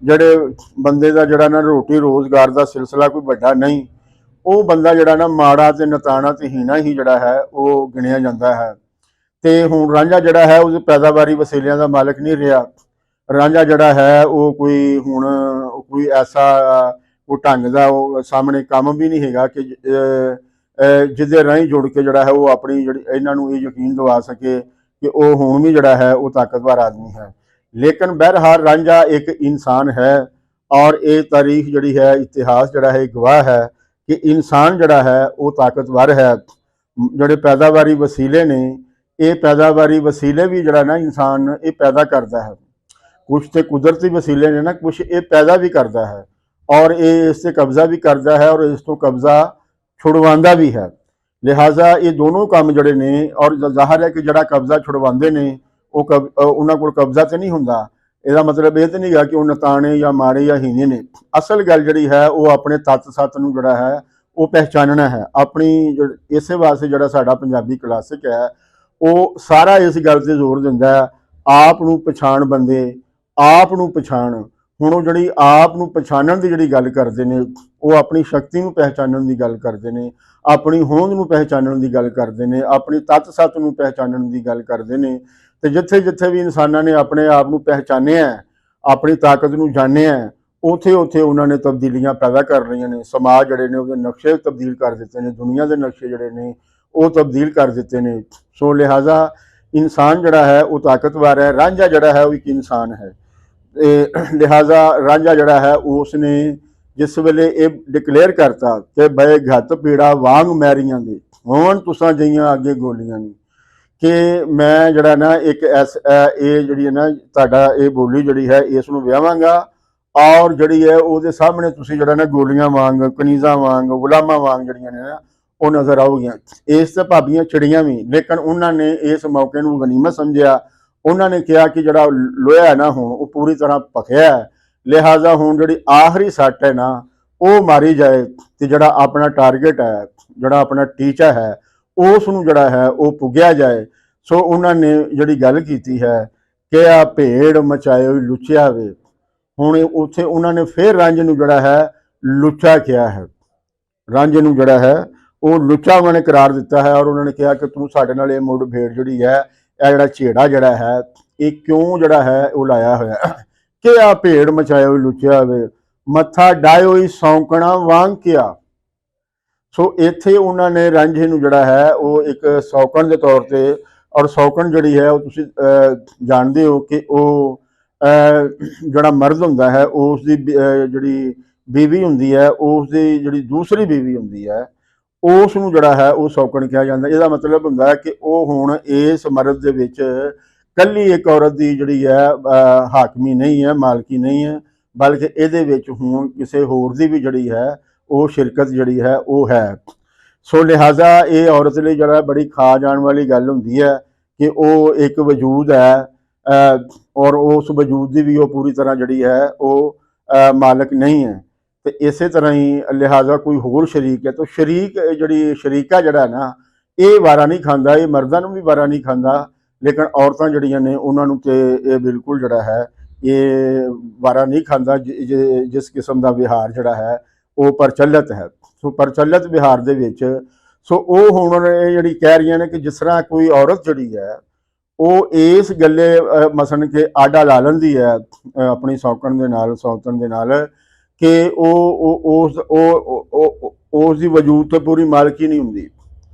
ਜਿਹੜੇ ਬੰਦੇ ਦਾ ਜਿਹੜਾ ਨਾ ਰੋਟੀ ਰੋਜ਼ਗਾਰ ਦਾ ਸਿਲਸਿਲਾ ਕੋਈ ਵੱਡਾ ਨਹੀਂ, ਉਹ ਬੰਦਾ ਜਿਹੜਾ ਨਾ ਮਾੜਾ ਤੇ ਨਤਾਣਾ ਤੇ ਹੀਣਾ ਹੀ ਜਿਹੜਾ ਹੈ ਉਹ ਗਿਣਿਆ ਜਾਂਦਾ ਹੈ। ਤੇ ਹੁਣ ਰਾਂਝਾ ਜਿਹੜਾ ਹੈ ਉਹ ਪੈਦਾਵਾਰੀ ਵਸੀਲਿਆਂ ਦਾ ਮਾਲਕ ਨਹੀਂ ਰਿਹਾ। ਰਾਂਝਾ ਜਿਹੜਾ ਹੈ ਉਹ ਕੋਈ ਐਸਾ ਉਹ ਢੰਗ ਦਾ ਉਹ ਸਾਹਮਣੇ ਕੰਮ ਵੀ ਨਹੀਂ ਹੈਗਾ ਕਿ ਜਿਹਦੇ ਰਾਹੀਂ ਜੁੜ ਕੇ ਜਿਹੜਾ ਹੈ ਉਹ ਆਪਣੀ ਜਿਹੜੀ ਇਹਨਾਂ ਨੂੰ ਇਹ ਯਕੀਨ ਦਿਵਾ ਸਕੇ ਕਿ ਉਹ ਹੁਣ ਵੀ ਜਿਹੜਾ ਹੈ ਉਹ ਤਾਕਤਵਰ ਆਦਮੀ ਹੈ। ਲੇਕਿਨ ਬਹਰਹਾਲ ਰਾਂਝਾ ਇੱਕ ਇਨਸਾਨ ਹੈ ਔਰ ਇਹ ਤਾਰੀਖ ਜਿਹੜੀ ਹੈ, ਇਤਿਹਾਸ ਜਿਹੜਾ ਹੈ ਗਵਾਹ ਹੈ ਕਿ ਇਨਸਾਨ ਜਿਹੜਾ ਹੈ ਉਹ ਤਾਕਤਵਰ ਹੈ। ਜਿਹੜੇ ਪੈਦਾਵਾਰੀ ਵਸੀਲੇ ਨੇ, ਇਹ ਪੈਦਾਵਾਰੀ ਵਸੀਲੇ ਵੀ ਜਿਹੜਾ ਨਾ ਇਨਸਾਨ ਇਹ ਪੈਦਾ ਕਰਦਾ ਹੈ। ਕੁਛ ਤੇ ਕੁਦਰਤੀ ਵਸੀਲੇ ਨੇ ਨਾ, ਕੁਛ ਇਹ ਪੈਦਾ ਵੀ ਕਰਦਾ ਹੈ ਔਰ ਇਹ ਇਸ 'ਤੇ ਕਬਜ਼ਾ ਵੀ ਕਰਦਾ ਹੈ ਔਰ ਇਸ ਤੋਂ ਕਬਜ਼ਾ ਛੁਡਵਾਉਂਦਾ ਵੀ ਹੈ। ਲਿਹਾਜ਼ਾ ਇਹ ਦੋਨੋਂ ਕੰਮ ਜਿਹੜੇ ਨੇ, ਔਰ ਜ਼ਾਹਰ ਹੈ ਕਿ ਜਿਹੜਾ ਕਬਜ਼ਾ ਛੁਡਵਾਉਂਦੇ ਨੇ ਉਹ ਉਹਨਾਂ ਕੋਲ ਕਬਜ਼ਾ ਤੇ ਨਹੀਂ ਹੁੰਦਾ। ਇਹਦਾ ਮਤਲਬ ਇਹ ਤਾਂ ਨਹੀਂ ਗਾ ਕਿ ਉਹ ਨਤਾਣੇ ਜਾਂ ਮਾੜੇ ਜਾਂ ਹੀਣੇ ਨੇ। ਅਸਲ ਗੱਲ ਜਿਹੜੀ ਹੈ ਉਹ ਆਪਣੇ ਤੱਤ ਸੱਤ ਨੂੰ ਜਿਹੜਾ ਹੈ ਉਹ ਪਹਿਚਾਨਣਾ ਹੈ। ਆਪਣੀ ਇਸੇ ਵਾਸਤੇ ਜਿਹੜਾ ਸਾਡਾ ਪੰਜਾਬੀ ਕਲਾਸਿਕ ਹੈ ਉਹ ਸਾਰਾ ਇਸ ਗੱਲ 'ਤੇ ਜ਼ੋਰ ਦਿੰਦਾ ਹੈ, ਆਪ ਨੂੰ ਪਛਾਣ ਬੰਦੇ, ਆਪ ਨੂੰ ਪਛਾਣ। ਹੁਣ ਉਹ ਜਿਹੜੀ ਆਪ ਨੂੰ ਪਛਾਣਨ ਦੀ ਜਿਹੜੀ ਗੱਲ ਕਰਦੇ ਨੇ, ਉਹ ਆਪਣੀ ਸ਼ਕਤੀ ਨੂੰ ਪਹਿਚਾਨਣ ਦੀ ਗੱਲ ਕਰਦੇ ਨੇ, ਆਪਣੀ ਹੋਂਦ ਨੂੰ ਪਹਿਚਾਨਣ ਦੀ ਗੱਲ ਕਰਦੇ ਨੇ, ਆਪਣੀ ਤੱਤ ਸੱਤ ਨੂੰ ਪਹਿਚਾਨਣ ਦੀ ਗੱਲ ਕਰਦੇ ਨੇ। ਤੇ ਜਿੱਥੇ ਜਿੱਥੇ ਵੀ ਇਨਸਾਨਾਂ ਨੇ ਆਪਣੇ ਆਪ ਨੂੰ ਪਹਿਚਾਨਿਆ, ਆਪਣੀ ਤਾਕਤ ਨੂੰ ਜਾਣਿਆ, ਉੱਥੇ ਉੱਥੇ ਉਹਨਾਂ ਨੇ ਤਬਦੀਲੀਆਂ ਪੈਦਾ ਕਰ ਲਈਆਂ ਨੇ। ਸਮਾਜ ਜਿਹੜੇ ਨੇ ਉਹਦੇ ਨਕਸ਼ੇ ਤਬਦੀਲ ਕਰ ਦਿੱਤੇ ਨੇ, ਦੁਨੀਆ ਦੇ ਨਕਸ਼ੇ ਜਿਹੜੇ ਨੇ ਉਹ ਤਬਦੀਲ ਕਰ ਦਿੱਤੇ ਨੇ। ਸੋ ਲਿਹਾਜ਼ਾ ਇਨਸਾਨ ਜਿਹੜਾ ਹੈ ਉਹ ਤਾਕਤਵਰ ਹੈ। ਰਾਂਝਾ ਜਿਹੜਾ ਹੈ ਉਹ ਇੱਕ ਇਨਸਾਨ ਹੈ। ਲਿਹਾਜ਼ਾ ਰਾਂਝਾ ਜਿਹੜਾ ਹੈ ਉਸ ਨੇ ਜਿਸ ਵੇਲੇ ਇਹ ਡਿਕਲੇਅਰ ਕਰਤਾ ਕਿ ਬਏ ਘੱਤ ਪੀੜਾ ਵਾਂਗ ਮੈਰੀਆਂ ਦੇ ਹੋਣ ਤੁਸਾਂ ਜਈਆਂ ਅੱਗੇ ਗੋਲੀਆਂ ਨਹੀਂ, ਕਿ ਮੈਂ ਜਿਹੜਾ ਨਾ ਇੱਕ ਇਹ ਜਿਹੜੀ ਹੈ ਨਾ ਤੁਹਾਡਾ ਇਹ ਬੋਲੀ ਜਿਹੜੀ ਹੈ ਇਸ ਨੂੰ ਵਿਆਹਾਂਗਾ ਔਰ ਜਿਹੜੀ ਹੈ ਉਹਦੇ ਸਾਹਮਣੇ ਤੁਸੀਂ ਜਿਹੜਾ ਨਾ ਗੋਲੀਆਂ ਵਾਂਗ, ਕਨੀਜ਼ਾਂ ਵਾਂਗ, ਗੁਲਾਮਾਂ ਵਾਂਗ ਜਿਹੜੀਆਂ ਨੇ ਨਾ ਉਹ ਨਜ਼ਰ ਆਉਗੀਆਂ। ਇਸ ਤੇ ਭਾਬੀਆਂ ਚਿੜੀਆਂ ਵੀ, ਲੇਕਿਨ ਉਹਨਾਂ ਨੇ ਇਸ ਮੌਕੇ ਨੂੰ ਗਨੀਮਤ ਸਮਝਿਆ। ਉਹਨਾਂ ਨੇ ਕਿਹਾ ਕਿ ਜਿਹੜਾ ਲੋਹਾ ਹੈ ਨਾ ਹੁਣ ਉਹ ਪੂਰੀ ਤਰ੍ਹਾਂ ਭਖਿਆ ਹੈ, ਲਿਹਾਜ਼ਾ ਹੁਣ ਜਿਹੜੀ ਆਖਰੀ ਸੱਟ ਹੈ ਨਾ ਉਹ ਮਾਰੀ ਜਾਏ ਤੇ ਜਿਹੜਾ ਆਪਣਾ ਟਾਰਗੇਟ ਹੈ, ਜਿਹੜਾ ਆਪਣਾ ਟੀਚਾ ਹੈ ਉਸ ਨੂੰ ਜਿਹੜਾ ਹੈ ਉਹ ਪੁੱਗਿਆ ਜਾਏ। ਸੋ ਉਹਨਾਂ ਨੇ ਜਿਹੜੀ ਗੱਲ ਕੀਤੀ ਹੈ ਕਿ ਆ ਭੇੜ ਮਚਾਏ ਹੋਈ ਲੁੱਚਿਆ ਵੇ, ਹੁਣ ਉੱਥੇ ਉਹਨਾਂ ਨੇ ਫਿਰ ਰਾਂਝੇ ਨੂੰ ਜਿਹੜਾ ਹੈ ਲੁੱਚਾ ਕਿਹਾ ਹੈ। ਰਾਂਝੇ ਨੂੰ ਜਿਹੜਾ ਹੈ ਉਹ ਲੁੱਚਾ ਉਹਨਾਂ ਨੇ ਕਰਾਰ ਦਿੱਤਾ ਹੈ ਔਰ ਉਹਨਾਂ ਨੇ ਕਿਹਾ ਕਿ ਤੂੰ ਸਾਡੇ ਨਾਲ ਇਹ ਮੁੱਢ ਭੇੜ ਜਿਹੜੀ ਹੈ, ਇਹ ਜਿਹੜਾ ਝੇੜਾ ਜਿਹੜਾ ਹੈ ਇਹ ਕਿਉਂ ਜਿਹੜਾ ਹੈ ਉਹ ਲਾਇਆ ਹੋਇਆ ਕਿ ਆ ਭੇੜ ਮਚਾਏ ਹੋਈ ਲੁੱਚਿਆ ਵੇ, ਮੱਥਾ ਡਾਏ ਹੋਈ ਸੌਂਕਣਾ ਵਾਂਗ ਕਿਆ। ਸੋ ਇੱਥੇ ਉਹਨਾਂ ਨੇ ਰਾਂਝੇ ਨੂੰ ਜਿਹੜਾ ਹੈ ਉਹ ਇੱਕ ਸੌਕਣ ਦੇ ਤੌਰ ਤੇ, ਔਰ ਸੌਕਣ ਜਿਹੜੀ ਹੈ ਉਹ ਤੁਸੀਂ ਜਾਣਦੇ ਹੋ ਕਿ ਉਹ ਜਿਹੜਾ ਮਰਦ ਹੁੰਦਾ ਹੈ ਉਸ ਦੀ ਜਿਹੜੀ ਬੀਵੀ ਹੁੰਦੀ ਹੈ, ਉਸ ਦੀ ਜਿਹੜੀ ਦੂਸਰੀ ਬੀਵੀ ਹੁੰਦੀ ਹੈ ਉਸ ਨੂੰ ਜਿਹੜਾ ਹੈ ਉਹ ਸੌਕਣ ਕਿਹਾ ਜਾਂਦਾ। ਇਹਦਾ ਮਤਲਬ ਹੁੰਦਾ ਹੈ ਕਿ ਉਹ ਹੁਣ ਇਸ ਮਰਦ ਦੇ ਵਿੱਚ ਕੱਲੀ ਇੱਕ ਔਰਤ ਦੀ ਜਿਹੜੀ ਹੈ ਹਾਕਮੀ ਨਹੀਂ ਹੈ, ਮਾਲਕੀ ਨਹੀਂ ਹੈ, ਬਲਕਿ ਇਹਦੇ ਵਿੱਚ ਹੁਣ ਕਿਸੇ ਹੋਰ ਦੀ ਵੀ ਜਿਹੜੀ ਹੈ ਉਹ ਸ਼ਿਰਕਤ ਜਿਹੜੀ ਹੈ ਉਹ ਹੈ। ਸੋ ਲਿਹਾਜ਼ਾ ਇਹ ਔਰਤ ਲਈ ਜਿਹੜਾ ਬੜੀ ਖਾ ਜਾਣ ਵਾਲੀ ਗੱਲ ਹੁੰਦੀ ਹੈ ਕਿ ਉਹ ਇੱਕ ਵਜੂਦ ਹੈ ਔਰ ਉਸ ਵਜੂਦ ਦੀ ਵੀ ਉਹ ਪੂਰੀ ਤਰ੍ਹਾਂ ਜਿਹੜੀ ਹੈ ਉਹ ਮਾਲਕ ਨਹੀਂ ਹੈ। ਤੇ ਇਸੇ ਤਰ੍ਹਾਂ ਹੀ ਲਿਹਾਜ਼ਾ ਕੋਈ ਹੋਰ ਸ਼ਰੀਕ ਹੈ ਤਾਂ ਸ਼ਰੀਕ ਜਿਹੜੀ ਸ਼ਰੀਕਾ ਜਿਹੜਾ ਨਾ ਇਹ ਵਾਰਾ ਨਹੀਂ ਖਾਂਦਾ, ਇਹ ਮਰਦਾਂ ਨੂੰ ਵੀ ਵਾਰਾ ਨਹੀਂ ਖਾਂਦਾ, ਲੇਕਿਨ ਔਰਤਾਂ ਜਿਹੜੀਆਂ ਨੇ ਉਹਨਾਂ ਨੂੰ ਤੇ ਇਹ ਬਿਲਕੁਲ ਜਿਹੜਾ ਹੈ ਇਹ ਵਾਰਾ ਨਹੀਂ ਖਾਂਦਾ ਜਿਸ ਕਿਸਮ ਦਾ ਵਿਹਾਰ ਜਿਹੜਾ ਹੈ ਉਹ ਪ੍ਰਚਲਿਤ ਹੈ। ਸੋ ਪ੍ਰਚਲਿਤ ਵਿਹਾਰ ਦੇ ਵਿੱਚ ਸੋ ਉਹ ਹੁਣ ਇਹ ਜਿਹੜੀ ਕਹਿ ਰਹੀਆਂ ਨੇ ਕਿ ਜਿਸ ਤਰ੍ਹਾਂ ਕੋਈ ਔਰਤ ਜਿਹੜੀ ਹੈ ਉਹ ਇਸ ਗੱਲੇ ਮਸਣ ਕੇ ਆਡਾ ਲਾ ਲੈਂਦੀ ਹੈ ਆਪਣੀ ਸੌਕਣ ਦੇ ਨਾਲ ਸੌਤਨ ਦੇ ਨਾਲ ਕਿ ਉਸ ਦੀ ਵਜੂਦ ਤੇ ਪੂਰੀ ਮਾਲਕੀ ਨਹੀਂ ਹੁੰਦੀ,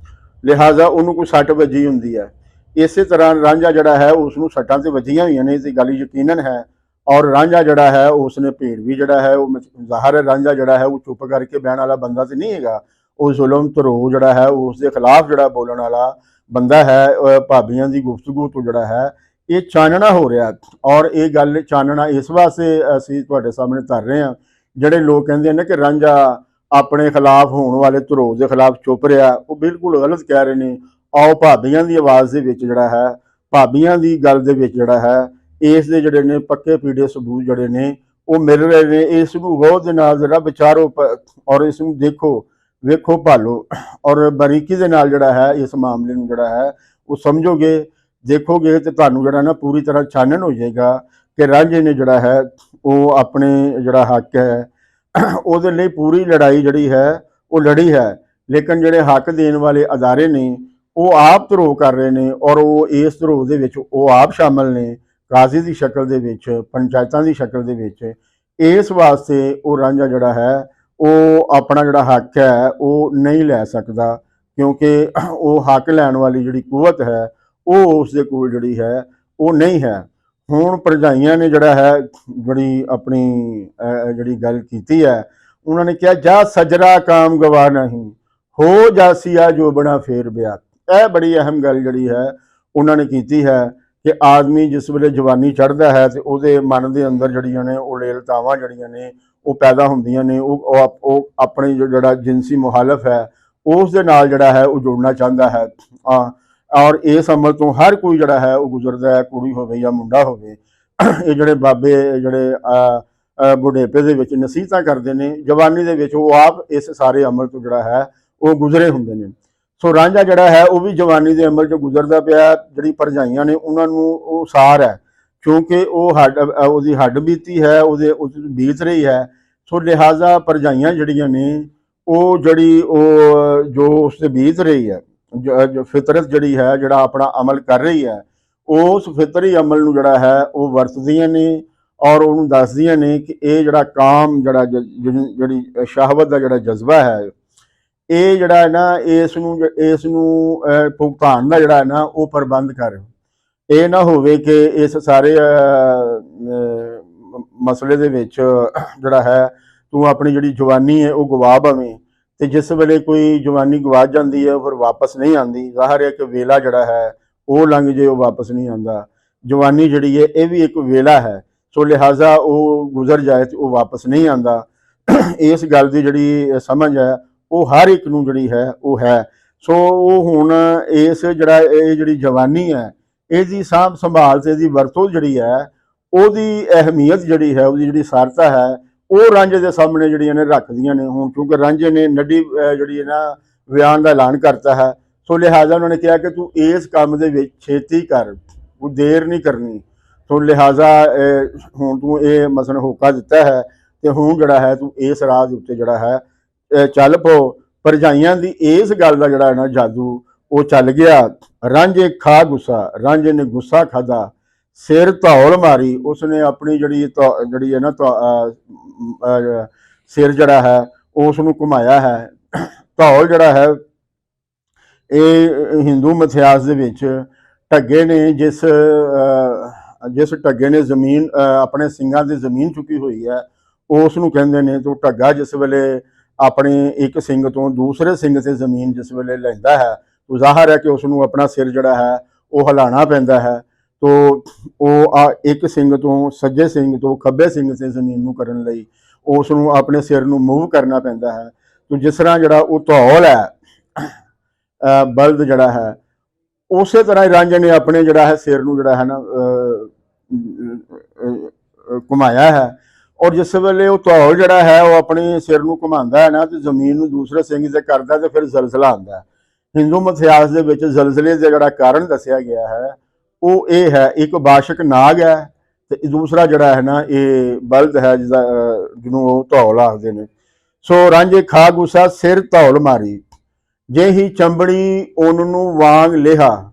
ਲਿਹਾਜ਼ਾ ਉਹਨੂੰ ਕੋਈ ਸੱਟ ਵੱਜੀ ਹੁੰਦੀ ਹੈ। ਇਸੇ ਤਰ੍ਹਾਂ ਰਾਂਝਾ ਜਿਹੜਾ ਹੈ ਉਸ ਨੂੰ ਸੱਟਾਂ ਤੇ ਵੱਜੀਆਂ ਹੋਈਆਂ ਨੇ, ਇਹ ਗੱਲ ਯਕੀਨਨ ਹੈ। ਔਰ ਰਾਂਝਾ ਜਿਹੜਾ ਹੈ ਉਸਨੇ ਭੇਡ ਵੀ ਜਿਹੜਾ ਹੈ ਉਹ ਜ਼ਾਹਰ ਹੈ ਰਾਂਝਾ ਜਿਹੜਾ ਹੈ ਉਹ ਚੁੱਪ ਕਰਕੇ ਬਹਿਣ ਵਾਲਾ ਬੰਦਾ ਤੇ ਨਹੀਂ ਹੈਗਾ, ਉਹ ਜ਼ੁਲਮ ਧਰੋ ਜਿਹੜਾ ਹੈ ਉਸ ਦੇ ਖਿਲਾਫ ਜਿਹੜਾ ਬੋਲਣ ਵਾਲਾ ਬੰਦਾ ਹੈ। ਭਾਬੀਆਂ ਦੀ ਗੁਫ਼ਤਗੂ ਤੋਂ ਜਿਹੜਾ ਹੈ ਇਹ ਚਾਨਣਾ ਹੋ ਰਿਹਾ, ਔਰ ਇਹ ਗੱਲ ਚਾਨਣਾ ਇਸ ਵਾਸਤੇ ਅਸੀਂ ਤੁਹਾਡੇ ਸਾਹਮਣੇ ਧਰ ਰਹੇ ਹਾਂ। ਜਿਹੜੇ ਲੋਕ ਕਹਿੰਦੇ ਨੇ ਕਿ ਰਾਂਝਾ ਆਪਣੇ ਖਿਲਾਫ ਹੋਣ ਵਾਲੇ ਧਰੋ ਦੇ ਖਿਲਾਫ ਚੁੱਪ ਰਿਹਾ, ਉਹ ਬਿਲਕੁਲ ਗਲਤ ਕਹਿ ਰਹੇ ਨੇ। ਆਓ ਭਾਬੀਆਂ ਦੀ ਆਵਾਜ਼ ਦੇ ਵਿੱਚ ਜਿਹੜਾ ਹੈ, ਭਾਬੀਆਂ ਦੀ ਗੱਲ ਦੇ ਵਿੱਚ ਜਿਹੜਾ ਹੈ ਇਸ ਦੇ ਜਿਹੜੇ ਨੇ ਪੱਕੇ ਪੀੜੇ ਸਬੂਤ ਜਿਹੜੇ ਨੇ ਉਹ ਮਿਲ ਰਹੇ ਨੇ। ਇਸ ਨੂੰ ਗੌਰ ਦੇ ਨਾਲ ਜਿਹੜਾ ਵਿਚਾਰੋ ਔਰ ਇਸ ਨੂੰ ਵੇਖੋ ਭਾਲੋ ਔਰ ਬਾਰੀਕੀ ਦੇ ਨਾਲ ਜਿਹੜਾ ਹੈ ਇਸ ਮਾਮਲੇ ਨੂੰ ਜਿਹੜਾ ਹੈ ਉਹ ਸਮਝੋਗੇ, ਦੇਖੋਗੇ ਤੇ ਤੁਹਾਨੂੰ ਜਿਹੜਾ ਨਾ ਪੂਰੀ ਤਰ੍ਹਾਂ ਚਾਨਣ ਹੋ ਜਾਏਗਾ ਕਿ ਰਾਂਝੇ ਨੇ ਜਿਹੜਾ ਹੈ ਉਹ ਆਪਣੇ ਜਿਹੜਾ ਹੱਕ ਹੈ ਉਹਦੇ ਲਈ ਪੂਰੀ ਲੜਾਈ ਜਿਹੜੀ ਹੈ ਉਹ ਲੜੀ ਹੈ। ਲੇਕਿਨ ਜਿਹੜੇ ਹੱਕ ਦੇਣ ਵਾਲੇ ਅਦਾਰੇ ਨੇ ਉਹ ਆਪ ਧਰੋਹ ਕਰ ਰਹੇ ਨੇ, ਔਰ ਉਹ ਇਸ ਧਰੋਹ ਦੇ ਵਿੱਚ ਉਹ ਆਪ ਸ਼ਾਮਲ ਨੇ ਕਾਜ਼ੀ ਦੀ ਸ਼ਕਲ ਦੇ ਵਿੱਚ, ਪੰਚਾਇਤਾਂ ਦੀ ਸ਼ਕਲ ਦੇ ਵਿੱਚ। ਇਸ ਵਾਸਤੇ ਉਹ ਰਾਂਝਾ ਜਿਹੜਾ ਹੈ ਉਹ ਆਪਣਾ ਜਿਹੜਾ ਹੱਕ ਹੈ ਉਹ ਨਹੀਂ ਲੈ ਸਕਦਾ, ਕਿਉਂਕਿ ਉਹ ਹੱਕ ਲੈਣ ਵਾਲੀ ਜਿਹੜੀ ਕੁਵਤ ਹੈ ਉਹ ਉਸ ਦੇ ਕੋਲ ਜਿਹੜੀ ਹੈ ਉਹ ਨਹੀਂ ਹੈ। ਹੁਣ ਭਰਜਾਈਆਂ ਨੇ ਜਿਹੜਾ ਹੈ ਬੜੀ ਆਪਣੀ ਜਿਹੜੀ ਗੱਲ ਕੀਤੀ ਹੈ, ਉਹਨਾਂ ਨੇ ਕਿਹਾ ਜਾ ਸਜਰਾ ਕਾਮ ਗਵਾ ਨਹੀਂ ਹੋ ਜਾਸੀਆ ਜੋ ਬਣਾ ਫੇਰ ਵਿਆਹ। ਇਹ ਬੜੀ ਅਹਿਮ ਗੱਲ ਜਿਹੜੀ ਹੈ ਉਹਨਾਂ ਨੇ ਕੀਤੀ ਹੈ ਕਿ ਆਦਮੀ ਜਿਸ ਵੇਲੇ ਜਵਾਨੀ ਚੜ੍ਹਦਾ ਹੈ ਤੇ ਉਹਦੇ ਮਨ ਦੇ ਅੰਦਰ ਜਿਹੜੀਆਂ ਨੇ ਉਹ ਲੇਲਤਾਵਾਂ ਜਿਹੜੀਆਂ ਨੇ ਉਹ ਪੈਦਾ ਹੁੰਦੀਆਂ ਨੇ। ਉਹ ਆਪਣੀ ਜਿਹੜਾ ਜਿਨਸੀ ਮੁਹਾਲਫ ਹੈ ਉਸ ਦੇ ਨਾਲ ਜਿਹੜਾ ਹੈ ਉਹ ਜੁੜਨਾ ਚਾਹੁੰਦਾ ਹੈ, ਔਰ ਇਸ ਅਮਲ ਤੋਂ ਹਰ ਕੋਈ ਜਿਹੜਾ ਹੈ ਉਹ ਗੁਜ਼ਰਦਾ ਹੈ, ਕੁੜੀ ਹੋਵੇ ਜਾਂ ਮੁੰਡਾ ਹੋਵੇ। ਇਹ ਜਿਹੜੇ ਬਾਬੇ ਜਿਹੜੇ ਬੁਢੇਪੇ ਦੇ ਵਿੱਚ ਨਸੀਹਤਾਂ ਕਰਦੇ ਨੇ, ਜਵਾਨੀ ਦੇ ਵਿੱਚ ਉਹ ਆਪ ਇਸ ਸਾਰੇ ਅਮਲ ਤੋਂ ਜਿਹੜਾ ਹੈ ਉਹ ਗੁਜ਼ਰੇ ਹੁੰਦੇ ਨੇ। ਸੋ ਰਾਂਝਾ ਜਿਹੜਾ ਹੈ ਉਹ ਵੀ ਜਵਾਨੀ ਦੇ ਅਮਲ 'ਚੋਂ ਗੁਜ਼ਰਦਾ ਪਿਆ। ਜਿਹੜੀ ਭਰਜਾਈਆਂ ਨੇ ਉਹਨਾਂ ਨੂੰ ਉਹ ਸਾਰ ਹੈ, ਕਿਉਂਕਿ ਉਹ ਉਹਦੀ ਹੱਡ ਬੀਤੀ ਹੈ, ਉਹਦੀ ਬੀਤ ਰਹੀ ਹੈ। ਸੋ ਲਿਹਾਜ਼ਾ ਭਰਜਾਈਆਂ ਜਿਹੜੀਆਂ ਨੇ ਉਹ ਜੋ ਉਸ 'ਤੇ ਬੀਤ ਰਹੀ ਹੈ, ਜੋ ਫਿਤਰਤ ਜਿਹੜੀ ਹੈ ਜਿਹੜਾ ਆਪਣਾ ਅਮਲ ਕਰ ਰਹੀ ਹੈ, ਉਸ ਫਿਤਰੀ ਅਮਲ ਨੂੰ ਜਿਹੜਾ ਹੈ ਉਹ ਵਰਤਦੀਆਂ ਨੇ ਔਰ ਉਹਨੂੰ ਦੱਸਦੀਆਂ ਨੇ ਕਿ ਇਹ ਜਿਹੜਾ ਕਾਮ ਜਿਹੜੀ ਸ਼ਹਾਵਤ ਦਾ ਜਿਹੜਾ ਜਜ਼ਬਾ ਹੈ ਇਹ ਜਿਹੜਾ ਹੈ ਨਾ ਇਸ ਨੂੰ ਭੁਗਤਾਨ ਦਾ ਜਿਹੜਾ ਹੈ ਨਾ ਉਹ ਪ੍ਰਬੰਧ ਕਰ। ਇਹ ਨਾ ਹੋਵੇ ਕਿ ਇਸ ਸਾਰੇ ਮਸਲੇ ਦੇ ਵਿੱਚ ਜਿਹੜਾ ਹੈ ਤੂੰ ਆਪਣੀ ਜਿਹੜੀ ਜਵਾਨੀ ਹੈ ਉਹ ਗਵਾ ਬਵੇਂ, ਤੇ ਜਿਸ ਵੇਲੇ ਕੋਈ ਜਵਾਨੀ ਗਵਾ ਜਾਂਦੀ ਹੈ ਫਿਰ ਵਾਪਸ ਨਹੀਂ ਆਉਂਦੀ। ਜ਼ਾਹਰ ਹੈ ਕਿ ਵੇਲਾ ਜਿਹੜਾ ਹੈ ਉਹ ਲੰਘ ਜੇ ਉਹ ਵਾਪਸ ਨਹੀਂ ਆਉਂਦਾ। ਜਵਾਨੀ ਜਿਹੜੀ ਹੈ ਇਹ ਵੀ ਇੱਕ ਵੇਲਾ ਹੈ, ਸੋ ਲਿਹਾਜ਼ਾ ਉਹ ਗੁਜ਼ਰ ਜਾਏ ਤੇ ਉਹ ਵਾਪਸ ਨਹੀਂ ਆਉਂਦਾ। ਇਸ ਗੱਲ ਦੀ ਜਿਹੜੀ ਸਮਝ ਹੈ ਉਹ ਹਰ ਇੱਕ ਨੂੰ ਜਿਹੜੀ ਹੈ ਉਹ ਹੈ। ਸੋ ਉਹ ਹੁਣ ਇਹ ਜਿਹੜੀ ਜਵਾਨੀ ਹੈ ਇਹਦੀ ਸਾਂਭ ਸੰਭਾਲ ਤੇ ਇਹਦੀ ਵਰਤੋਂ ਜਿਹੜੀ ਹੈ ਉਹਦੀ ਅਹਿਮੀਅਤ ਜਿਹੜੀ ਹੈ, ਉਹਦੀ ਜਿਹੜੀ ਸਾਰਤਾ ਹੈ ਉਹ ਰਾਂਝੇ ਦੇ ਸਾਹਮਣੇ ਜਿਹੜੀਆਂ ਨੇ ਰੱਖਦੀਆਂ ਨੇ। ਹੁਣ ਕਿਉਂਕਿ ਰਾਂਝੇ ਨੇ ਨੱਡੀ ਜਿਹੜੀ ਹੈ ਨਾ ਵਿਆਹ ਦਾ ਐਲਾਨ ਕਰਤਾ ਹੈ, ਸੋ ਲਿਹਾਜ਼ਾ ਉਹਨਾਂ ਨੇ ਕਿਹਾ ਕਿ ਤੂੰ ਇਸ ਕੰਮ ਦੇ ਵਿੱਚ ਛੇਤੀ ਕਰ, ਉਹ ਦੇਰ ਨਹੀਂ ਕਰਨੀ। ਸੋ ਲਿਹਾਜ਼ਾ ਹੁਣ ਤੂੰ ਇਹ ਮਸਲ ਹੋਕਾ ਦਿੱਤਾ ਹੈ ਤੇ ਹੁਣ ਜਿਹੜਾ ਹੈ ਤੂੰ ਇਸ ਰਾਹ ਦੇ ਉੱਤੇ ਜਿਹੜਾ ਹੈ ਚੱਲ ਪੋ। ਭਰਜਾਈਆਂ ਦੀ ਇਸ ਗੱਲ ਦਾ ਜਿਹੜਾ ਹੈ ਨਾ ਜਾਦੂ ਉਹ ਚੱਲ ਗਿਆ। ਰਾਂਝੇ ਖਾ ਗੁੱਸਾ, ਰਾਂਝੇ ਨੇ ਗੁੱਸਾ ਖਾਦਾ, ਸਿਰ ਧੌਲ ਮਾਰੀ, ਉਸਨੇ ਆਪਣੀ ਜਿਹੜੀ ਹੈ ਨਾ ਸਿਰ ਜਿਹੜਾ ਹੈ ਉਸ ਨੂੰ ਘੁਮਾਇਆ ਹੈ। ਧੌਲ ਜਿਹੜਾ ਹੈ ਇਹ ਹਿੰਦੂ ਮਿਥਿਹਾਸ ਦੇ ਵਿੱਚ ਢੱਗੇ ਨੇ ਜਿਸ ਢੱਗੇ ਨੇ ਜ਼ਮੀਨ ਆਪਣੇ ਸਿੰਘਾਂ ਦੀ ਜ਼ਮੀਨ ਚੁੱਕੀ ਹੋਈ ਹੈ ਉਸ ਨੂੰ ਕਹਿੰਦੇ ਨੇ। ਤੋਂ ਢੱਗਾ ਜਿਸ ਵੇਲੇ ਆਪਣੇ ਇੱਕ ਸਿੰਘ ਤੋਂ ਦੂਸਰੇ ਸਿੰਘ ਤੇ ਜ਼ਮੀਨ ਜਿਸ ਵੇਲੇ ਲੈਂਦਾ ਹੈ ਤਾਂ ਜ਼ਾਹਰ ਹੈ ਕਿ ਉਸ ਨੂੰ ਆਪਣਾ ਸਿਰ ਜਿਹੜਾ ਹੈ ਉਹ ਹਿਲਾਉਣਾ ਪੈਂਦਾ ਹੈ। ਤੋ ਉਹ ਇੱਕ ਸਿੰਘ ਤੋਂ ਸੱਜੇ ਸਿੰਘ ਤੋਂ ਖੱਬੇ ਸਿੰਘ ਤੇ ਜ਼ਮੀਨ ਨੂੰ ਕਰਨ ਲਈ ਉਸ ਨੂੰ ਆਪਣੇ ਸਿਰ ਨੂੰ ਮੂਵ ਕਰਨਾ ਪੈਂਦਾ ਹੈ। ਤੋ ਜਿਸ ਤਰ੍ਹਾਂ ਜਿਹੜਾ ਉਹ ਧੌਲ ਹੈ ਬਲਦ ਜਿਹੜਾ ਹੈ ਉਸੇ ਤਰ੍ਹਾਂ ਹੀ ਰਾਂਝੇ ਨੇ ਆਪਣੇ ਜਿਹੜਾ ਹੈ ਸਿਰ ਨੂੰ ਜਿਹੜਾ ਹੈ ਨਾ ਘੁਮਾਇਆ ਹੈ। ਔਰ ਜਿਸ ਵੇਲੇ ਉਹ ਧੌਲ ਜਿਹੜਾ ਹੈ ਉਹ ਆਪਣੇ ਸਿਰ ਨੂੰ ਘੁਮਾਉਂਦਾ ਹੈ ਨਾ ਤੇ ਜ਼ਮੀਨ ਨੂੰ ਦੂਸਰੇ ਸਿੰਘ ਤੇ ਕਰਦਾ ਤੇ ਫਿਰ ਜ਼ਲਜ਼ਲਾ ਆਉਂਦਾ ਹੈ। ਹਿੰਦੂ ਮਿਥਿਹਾਸ ਦੇ ਵਿੱਚ ਜ਼ਲਜ਼ਲੇ ਦਾ ਜਿਹੜਾ ਕਾਰਨ ਦੱਸਿਆ ਗਿਆ ਹੈ ਉਹ ਇਹ ਹੈ, ਇੱਕ ਬਾਸ਼ਕ ਨਾਗ ਹੈ ਤੇ ਦੂਸਰਾ ਜਿਹੜਾ ਹੈ ਨਾ ਇਹ ਬਲਦ ਹੈ ਜਿਹਨੂੰ ਉਹ ਧੌਲ ਆਖਦੇ ਨੇ। ਸੋ ਰਾਂਝੇ ਖਾ ਗੁੱਸਾ ਸਿਰ ਧੌਲ ਮਾਰੀ, ਜੇ ਹੀ ਚੰਬੜੀ ਉਹਨ ਨੂੰ ਵਾਂਗ ਲੇਹਾ।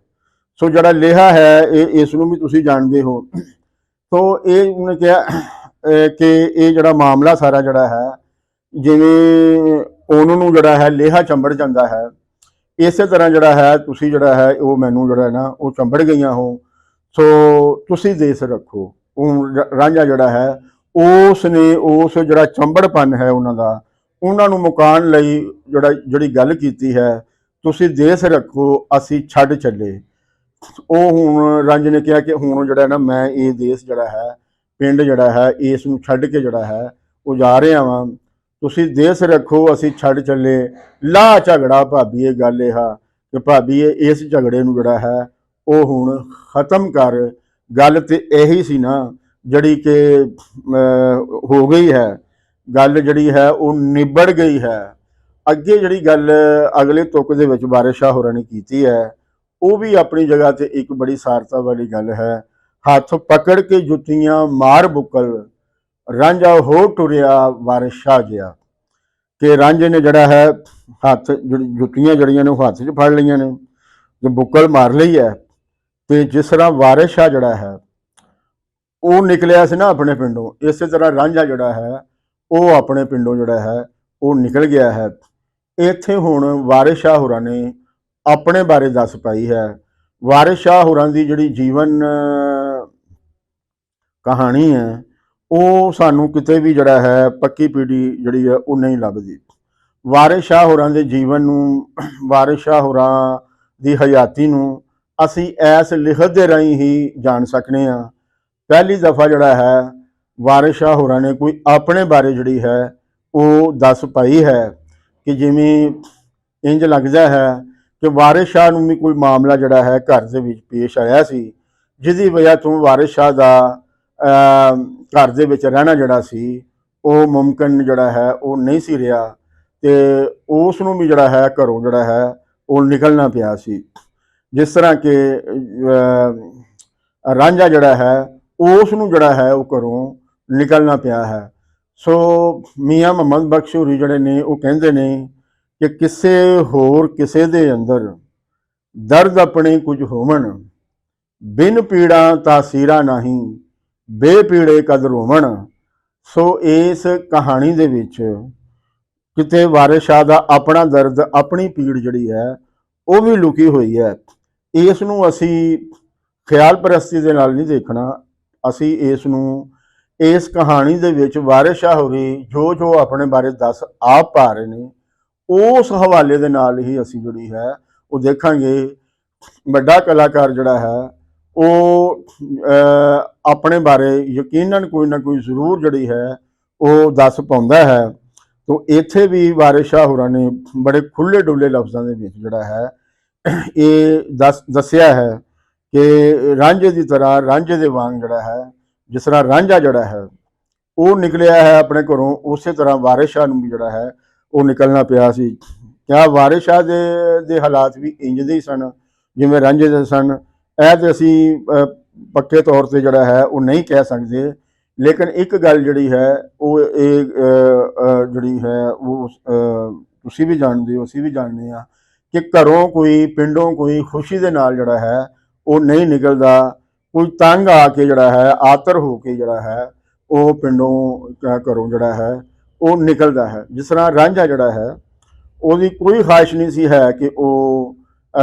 ਸੋ ਜਿਹੜਾ ਲੇਹਾ ਹੈ ਇਹ ਇਸ ਨੂੰ ਵੀ ਤੁਸੀਂ ਜਾਣਦੇ ਹੋ। ਸੋ ਇਹ ਉਹਨੇ ਕਿਹਾ ਕਿ ਇਹ ਜਿਹੜਾ ਮਾਮਲਾ ਸਾਰਾ ਜਿਹੜਾ ਹੈ, ਜਿਵੇਂ ਉਹਨ ਨੂੰ ਜਿਹੜਾ ਹੈ ਲੇਹਾ ਚੰਬੜ ਜਾਂਦਾ ਹੈ, ਇਸੇ ਤਰ੍ਹਾਂ ਜਿਹੜਾ ਹੈ ਤੁਸੀਂ ਜਿਹੜਾ ਹੈ ਉਹ ਮੈਨੂੰ ਜਿਹੜਾ ਨਾ ਉਹ ਚੰਬੜ ਗਈਆਂ ਹੋ। ਸੋ ਤੁਸੀਂ ਦੇਸ ਰੱਖੋ। ਉਹ ਰਾਂਝਾ ਜਿਹੜਾ ਹੈ ਉਸ ਨੇ ਉਸ ਜਿਹੜਾ ਚੰਬੜਪਨ ਹੈ ਉਹਨਾਂ ਦਾ, ਉਹਨਾਂ ਨੂੰ ਮੁਕਾਉਣ ਲਈ ਜਿਹੜੀ ਗੱਲ ਕੀਤੀ ਹੈ, ਤੁਸੀਂ ਦੇਸ ਰੱਖੋ ਅਸੀਂ ਛੱਡ ਚੱਲੇ। ਉਹ ਹੁਣ ਰਾਂਝੇ ਨੇ ਕਿਹਾ ਕਿ ਹੁਣ ਜਿਹੜਾ ਨਾ ਮੈਂ ਇਹ ਦੇਸ ਜਿਹੜਾ ਹੈ, ਪਿੰਡ ਜਿਹੜਾ ਹੈ, ਇਸ ਨੂੰ ਛੱਡ ਕੇ ਜਿਹੜਾ ਹੈ ਉਹ ਜਾ ਰਿਹਾ ਵਾਂ। ਤੁਸੀਂ ਦੇਸ ਰੱਖੋ ਅਸੀਂ ਛੱਡ ਚੱਲੇ। ਲਾ ਝਗੜਾ ਭਾਬੀ, ਇਹ ਗੱਲ ਇਹ ਆ ਕਿ ਭਾਬੀ ਇਸ ਝਗੜੇ ਨੂੰ ਜਿਹੜਾ ਹੈ ਉਹ ਹੁਣ ਖਤਮ ਕਰ। ਗੱਲ ਤੇ ਇਹੀ ਸੀ ਨਾ ਜਿਹੜੀ ਕਿ ਹੋ ਗਈ ਹੈ, ਗੱਲ ਜਿਹੜੀ ਹੈ ਉਹ ਨਿਬੜ ਗਈ ਹੈ। ਅੱਗੇ ਜਿਹੜੀ ਗੱਲ ਅਗਲੇ ਤੁਕ ਦੇ ਵਿੱਚ ਵਾਰਿਸ ਸ਼ਾਹ ਹੋਰਾਂ ਨੇ ਕੀਤੀ ਹੈ, ਉਹ ਵੀ ਆਪਣੀ ਜਗ੍ਹਾ ਤੇ ਇੱਕ ਬੜੀ ਸਾਰਤਾ ਵਾਲੀ ਗੱਲ ਹੈ। ਹੱਥ ਪਕੜ ਕੇ ਜੁੱਤੀਆਂ ਮਾਰ ਬੁੱਕਲ, ਰਾਂਝਾ ਹੋ ਟੁਰਿਆ ਵਾਰਿਸ ਸ਼ਾਹ ਗਿਆ। ਕਿ ਰਾਂਝੇ ਨੇ ਜਿਹੜਾ ਹੈ ਹੱਥ ਜੁੱਤੀਆਂ ਜਿਹੜੀਆਂ ਨੇ ਉਹ ਹੱਥ 'ਚ ਫੜ ਲਈਆਂ ਨੇ ਤੇ ਬੁੱਕਲ ਮਾਰ ਲਈ ਹੈ। ਤੇ ਜਿਸ ਤਰ੍ਹਾਂ ਵਾਰਿਸ ਸ਼ਾਹ ਜਿਹੜਾ ਹੈ ਉਹ ਨਿਕਲਿਆ ਸੀ ਨਾ ਆਪਣੇ ਪਿੰਡੋਂ, ਇਸੇ ਤਰ੍ਹਾਂ ਰਾਂਝਾ ਜਿਹੜਾ ਹੈ ਉਹ ਆਪਣੇ ਪਿੰਡੋਂ ਜਿਹੜਾ ਹੈ ਉਹ ਨਿਕਲ ਗਿਆ ਹੈ। ਇੱਥੇ ਹੁਣ ਵਾਰਿਸ ਸ਼ਾਹ ਹੋਰਾਂ ਨੇ ਆਪਣੇ ਬਾਰੇ ਦੱਸ ਪਾਈ ਹੈ। ਵਾਰਿਸ ਸ਼ਾਹ ਹੋਰਾਂ ਦੀ ਜਿਹੜੀ ਜੀਵਨ ਕਹਾਣੀ ਹੈ ਉਹ ਸਾਨੂੰ ਕਿਤੇ ਵੀ ਜਿਹੜਾ ਹੈ ਪੱਕੀ ਪੀੜੀ ਜਿਹੜੀ ਹੈ ਉਹ ਨਹੀਂ ਲੱਭਦੀ। ਵਾਰਿਸ ਸ਼ਾਹ ਹੋਰਾਂ ਦੇ ਜੀਵਨ ਨੂੰ, ਵਾਰਿਸ ਸ਼ਾਹ ਹੋਰਾਂ ਦੀ ਹਯਾਤੀ ਨੂੰ ਅਸੀਂ ਇਸ ਲਿਖਤ ਦੇ ਰਾਹੀਂ ਹੀ ਜਾਣ ਸਕਦੇ ਹਾਂ। ਪਹਿਲੀ ਦਫਾ ਜਿਹੜਾ ਹੈ ਵਾਰਿਸ ਸ਼ਾਹ ਹੋਰਾਂ ਨੇ ਕੋਈ ਆਪਣੇ ਬਾਰੇ ਜਿਹੜੀ ਹੈ ਉਹ ਦੱਸ ਪਾਈ ਹੈ ਕਿ ਜਿਵੇਂ ਇੰਜ ਲੱਗਦਾ ਹੈ ਕਿ ਵਾਰਿਸ ਸ਼ਾਹ ਨੂੰ ਵੀ ਕੋਈ ਮਾਮਲਾ ਜਿਹੜਾ ਹੈ ਘਰ ਦੇ ਵਿੱਚ ਪੇਸ਼ ਆਇਆ ਸੀ, ਜਿਹਦੀ ਵਜ੍ਹਾ ਤੋਂ ਵਾਰਿਸ ਸ਼ਾਹ ਦਾ ਘਰ ਦੇ ਵਿੱਚ ਰਹਿਣਾ ਜਿਹੜਾ ਸੀ ਉਹ ਮੁਮਕਿਨ ਜਿਹੜਾ ਹੈ ਉਹ ਨਹੀਂ ਸੀ ਰਿਹਾ, ਤੇ ਉਸ ਨੂੰ ਵੀ ਜਿਹੜਾ ਹੈ ਘਰੋਂ ਜਿਹੜਾ ਹੈ ਉਹ ਨਿਕਲਣਾ ਪਿਆ ਸੀ। ਜਿਸ ਤਰ੍ਹਾਂ ਕਿ ਰਾਂਝਾ ਜਿਹੜਾ ਹੈ ਉਸ ਨੂੰ ਜਿਹੜਾ ਹੈ ਉਹ ਘਰੋਂ ਨਿਕਲਣਾ ਪਿਆ ਹੈ। ਸੋ ਮੀਆਂ ਮੁਹੰਮਦ ਬਖਸ਼ ਹੋਰੀ ਜਿਹੜੇ ਨੇ ਉਹ ਕਹਿੰਦੇ ਨੇ ਕਿ ਕਿਸੇ ਹੋਰ ਕਿਸੇ ਦੇ ਅੰਦਰ ਦਰਦ ਆਪਣੇ ਕੁਝ ਹੋਵਣ, ਬਿਨ ਪੀੜਾ ਤਾਸੀਰਾ ਨਹੀਂ, ਬੇਪੀੜੇ ਕਦ ਰੋਵਣ। ਸੋ ਇਸ ਕਹਾਣੀ ਦੇ ਵਿੱਚ ਕਿਤੇ ਵਾਰਿਸ ਸ਼ਾਹ ਦਾ ਆਪਣਾ ਦਰਦ, ਆਪਣੀ ਪੀੜ ਜਿਹੜੀ ਹੈ ਉਹ ਵੀ ਲੁਕੀ ਹੋਈ ਹੈ। ਇਸ ਨੂੰ ਅਸੀਂ ਖਿਆਲ ਪ੍ਰਸਤੀ ਦੇ ਨਾਲ ਨਹੀਂ ਦੇਖਣਾ, ਅਸੀਂ ਇਸ ਨੂੰ ਇਸ ਕਹਾਣੀ ਦੇ ਵਿੱਚ ਵਾਰਿਸ ਸ਼ਾਹ ਹੋਰੀ ਜੋ ਜੋ ਆਪਣੇ ਬਾਰੇ ਦੱਸ ਆਪ ਪਾ ਰਹੇ ਨੇ ਉਸ ਹਵਾਲੇ ਦੇ ਨਾਲ ਹੀ ਅਸੀਂ ਜਿਹੜੀ ਹੈ ਉਹ ਦੇਖਾਂਗੇ। ਵੱਡਾ ਕਲਾਕਾਰ ਜਿਹੜਾ ਹੈ ਉਹ ਆਪਣੇ ਬਾਰੇ ਯਕੀਨਨ ਕੋਈ ਨਾ ਕੋਈ ਜ਼ਰੂਰ ਜਿਹੜੀ ਹੈ ਉਹ ਦੱਸ ਪਾਉਂਦਾ ਹੈ। ਤੋ ਇੱਥੇ ਵੀ ਵਾਰਿਸ ਸ਼ਾਹ ਹੋਰਾਂ ਨੇ ਬੜੇ ਖੁੱਲ੍ਹੇ ਡੁੱਲੇ ਲਫ਼ਜ਼ਾਂ ਦੇ ਵਿੱਚ ਜਿਹੜਾ ਹੈ ਇਹ ਦੱਸਿਆ ਹੈ ਕਿ ਰਾਂਝੇ ਦੀ ਤਰ੍ਹਾਂ, ਰਾਂਝੇ ਦੇ ਵਾਂਗ ਜਿਹੜਾ ਹੈ, ਜਿਸ ਤਰ੍ਹਾਂ ਰਾਂਝਾ ਜਿਹੜਾ ਹੈ ਉਹ ਨਿਕਲਿਆ ਹੈ ਆਪਣੇ ਘਰੋਂ, ਉਸੇ ਤਰ੍ਹਾਂ ਵਾਰਿਸ ਸ਼ਾਹ ਨੂੰ ਵੀ ਜਿਹੜਾ ਹੈ ਉਹ ਨਿਕਲਣਾ ਪਿਆ ਸੀ। ਕਿਆ ਵਾਰਿਸ ਸ਼ਾਹ ਦੇ ਹਾਲਾਤ ਵੀ ਇੰਜ ਦੇ ਹੀ ਸਨ ਜਿਵੇਂ ਰਾਂਝੇ ਦੇ ਸਨ? ਇਹ ਤੇ ਅਸੀਂ ਪੱਕੇ ਤੌਰ ਤੇ ਜਿਹੜਾ ਹੈ ਉਹ ਨਹੀਂ ਕਹਿ ਸਕਦੇ, ਲੇਕਿਨ ਇੱਕ ਗੱਲ ਜਿਹੜੀ ਹੈ ਉਹ ਇਹ ਜਿਹੜੀ ਹੈ ਉਹ ਤੁਸੀਂ ਵੀ ਜਾਣਦੇ ਹੋ, ਅਸੀਂ ਵੀ ਜਾਣਦੇ ਹਾਂ ਕਿ ਘਰੋਂ ਕੋਈ, ਪਿੰਡੋਂ ਕੋਈ ਖੁਸ਼ੀ ਦੇ ਨਾਲ ਜਿਹੜਾ ਹੈ ਉਹ ਨਹੀਂ ਨਿਕਲਦਾ। ਕੋਈ ਤੰਗ ਆ ਕੇ ਜਿਹੜਾ ਹੈ, ਆਤਰ ਹੋ ਕੇ ਜਿਹੜਾ ਹੈ ਉਹ ਪਿੰਡੋਂ ਘਰੋਂ ਜਿਹੜਾ ਹੈ ਉਹ ਨਿਕਲਦਾ ਹੈ। ਜਿਸ ਤਰ੍ਹਾਂ ਰਾਂਝਾ ਜਿਹੜਾ ਹੈ ਉਹਦੀ ਕੋਈ ਖਾਹਿਸ਼ ਨਹੀਂ ਸੀ ਹੈ ਕਿ ਉਹ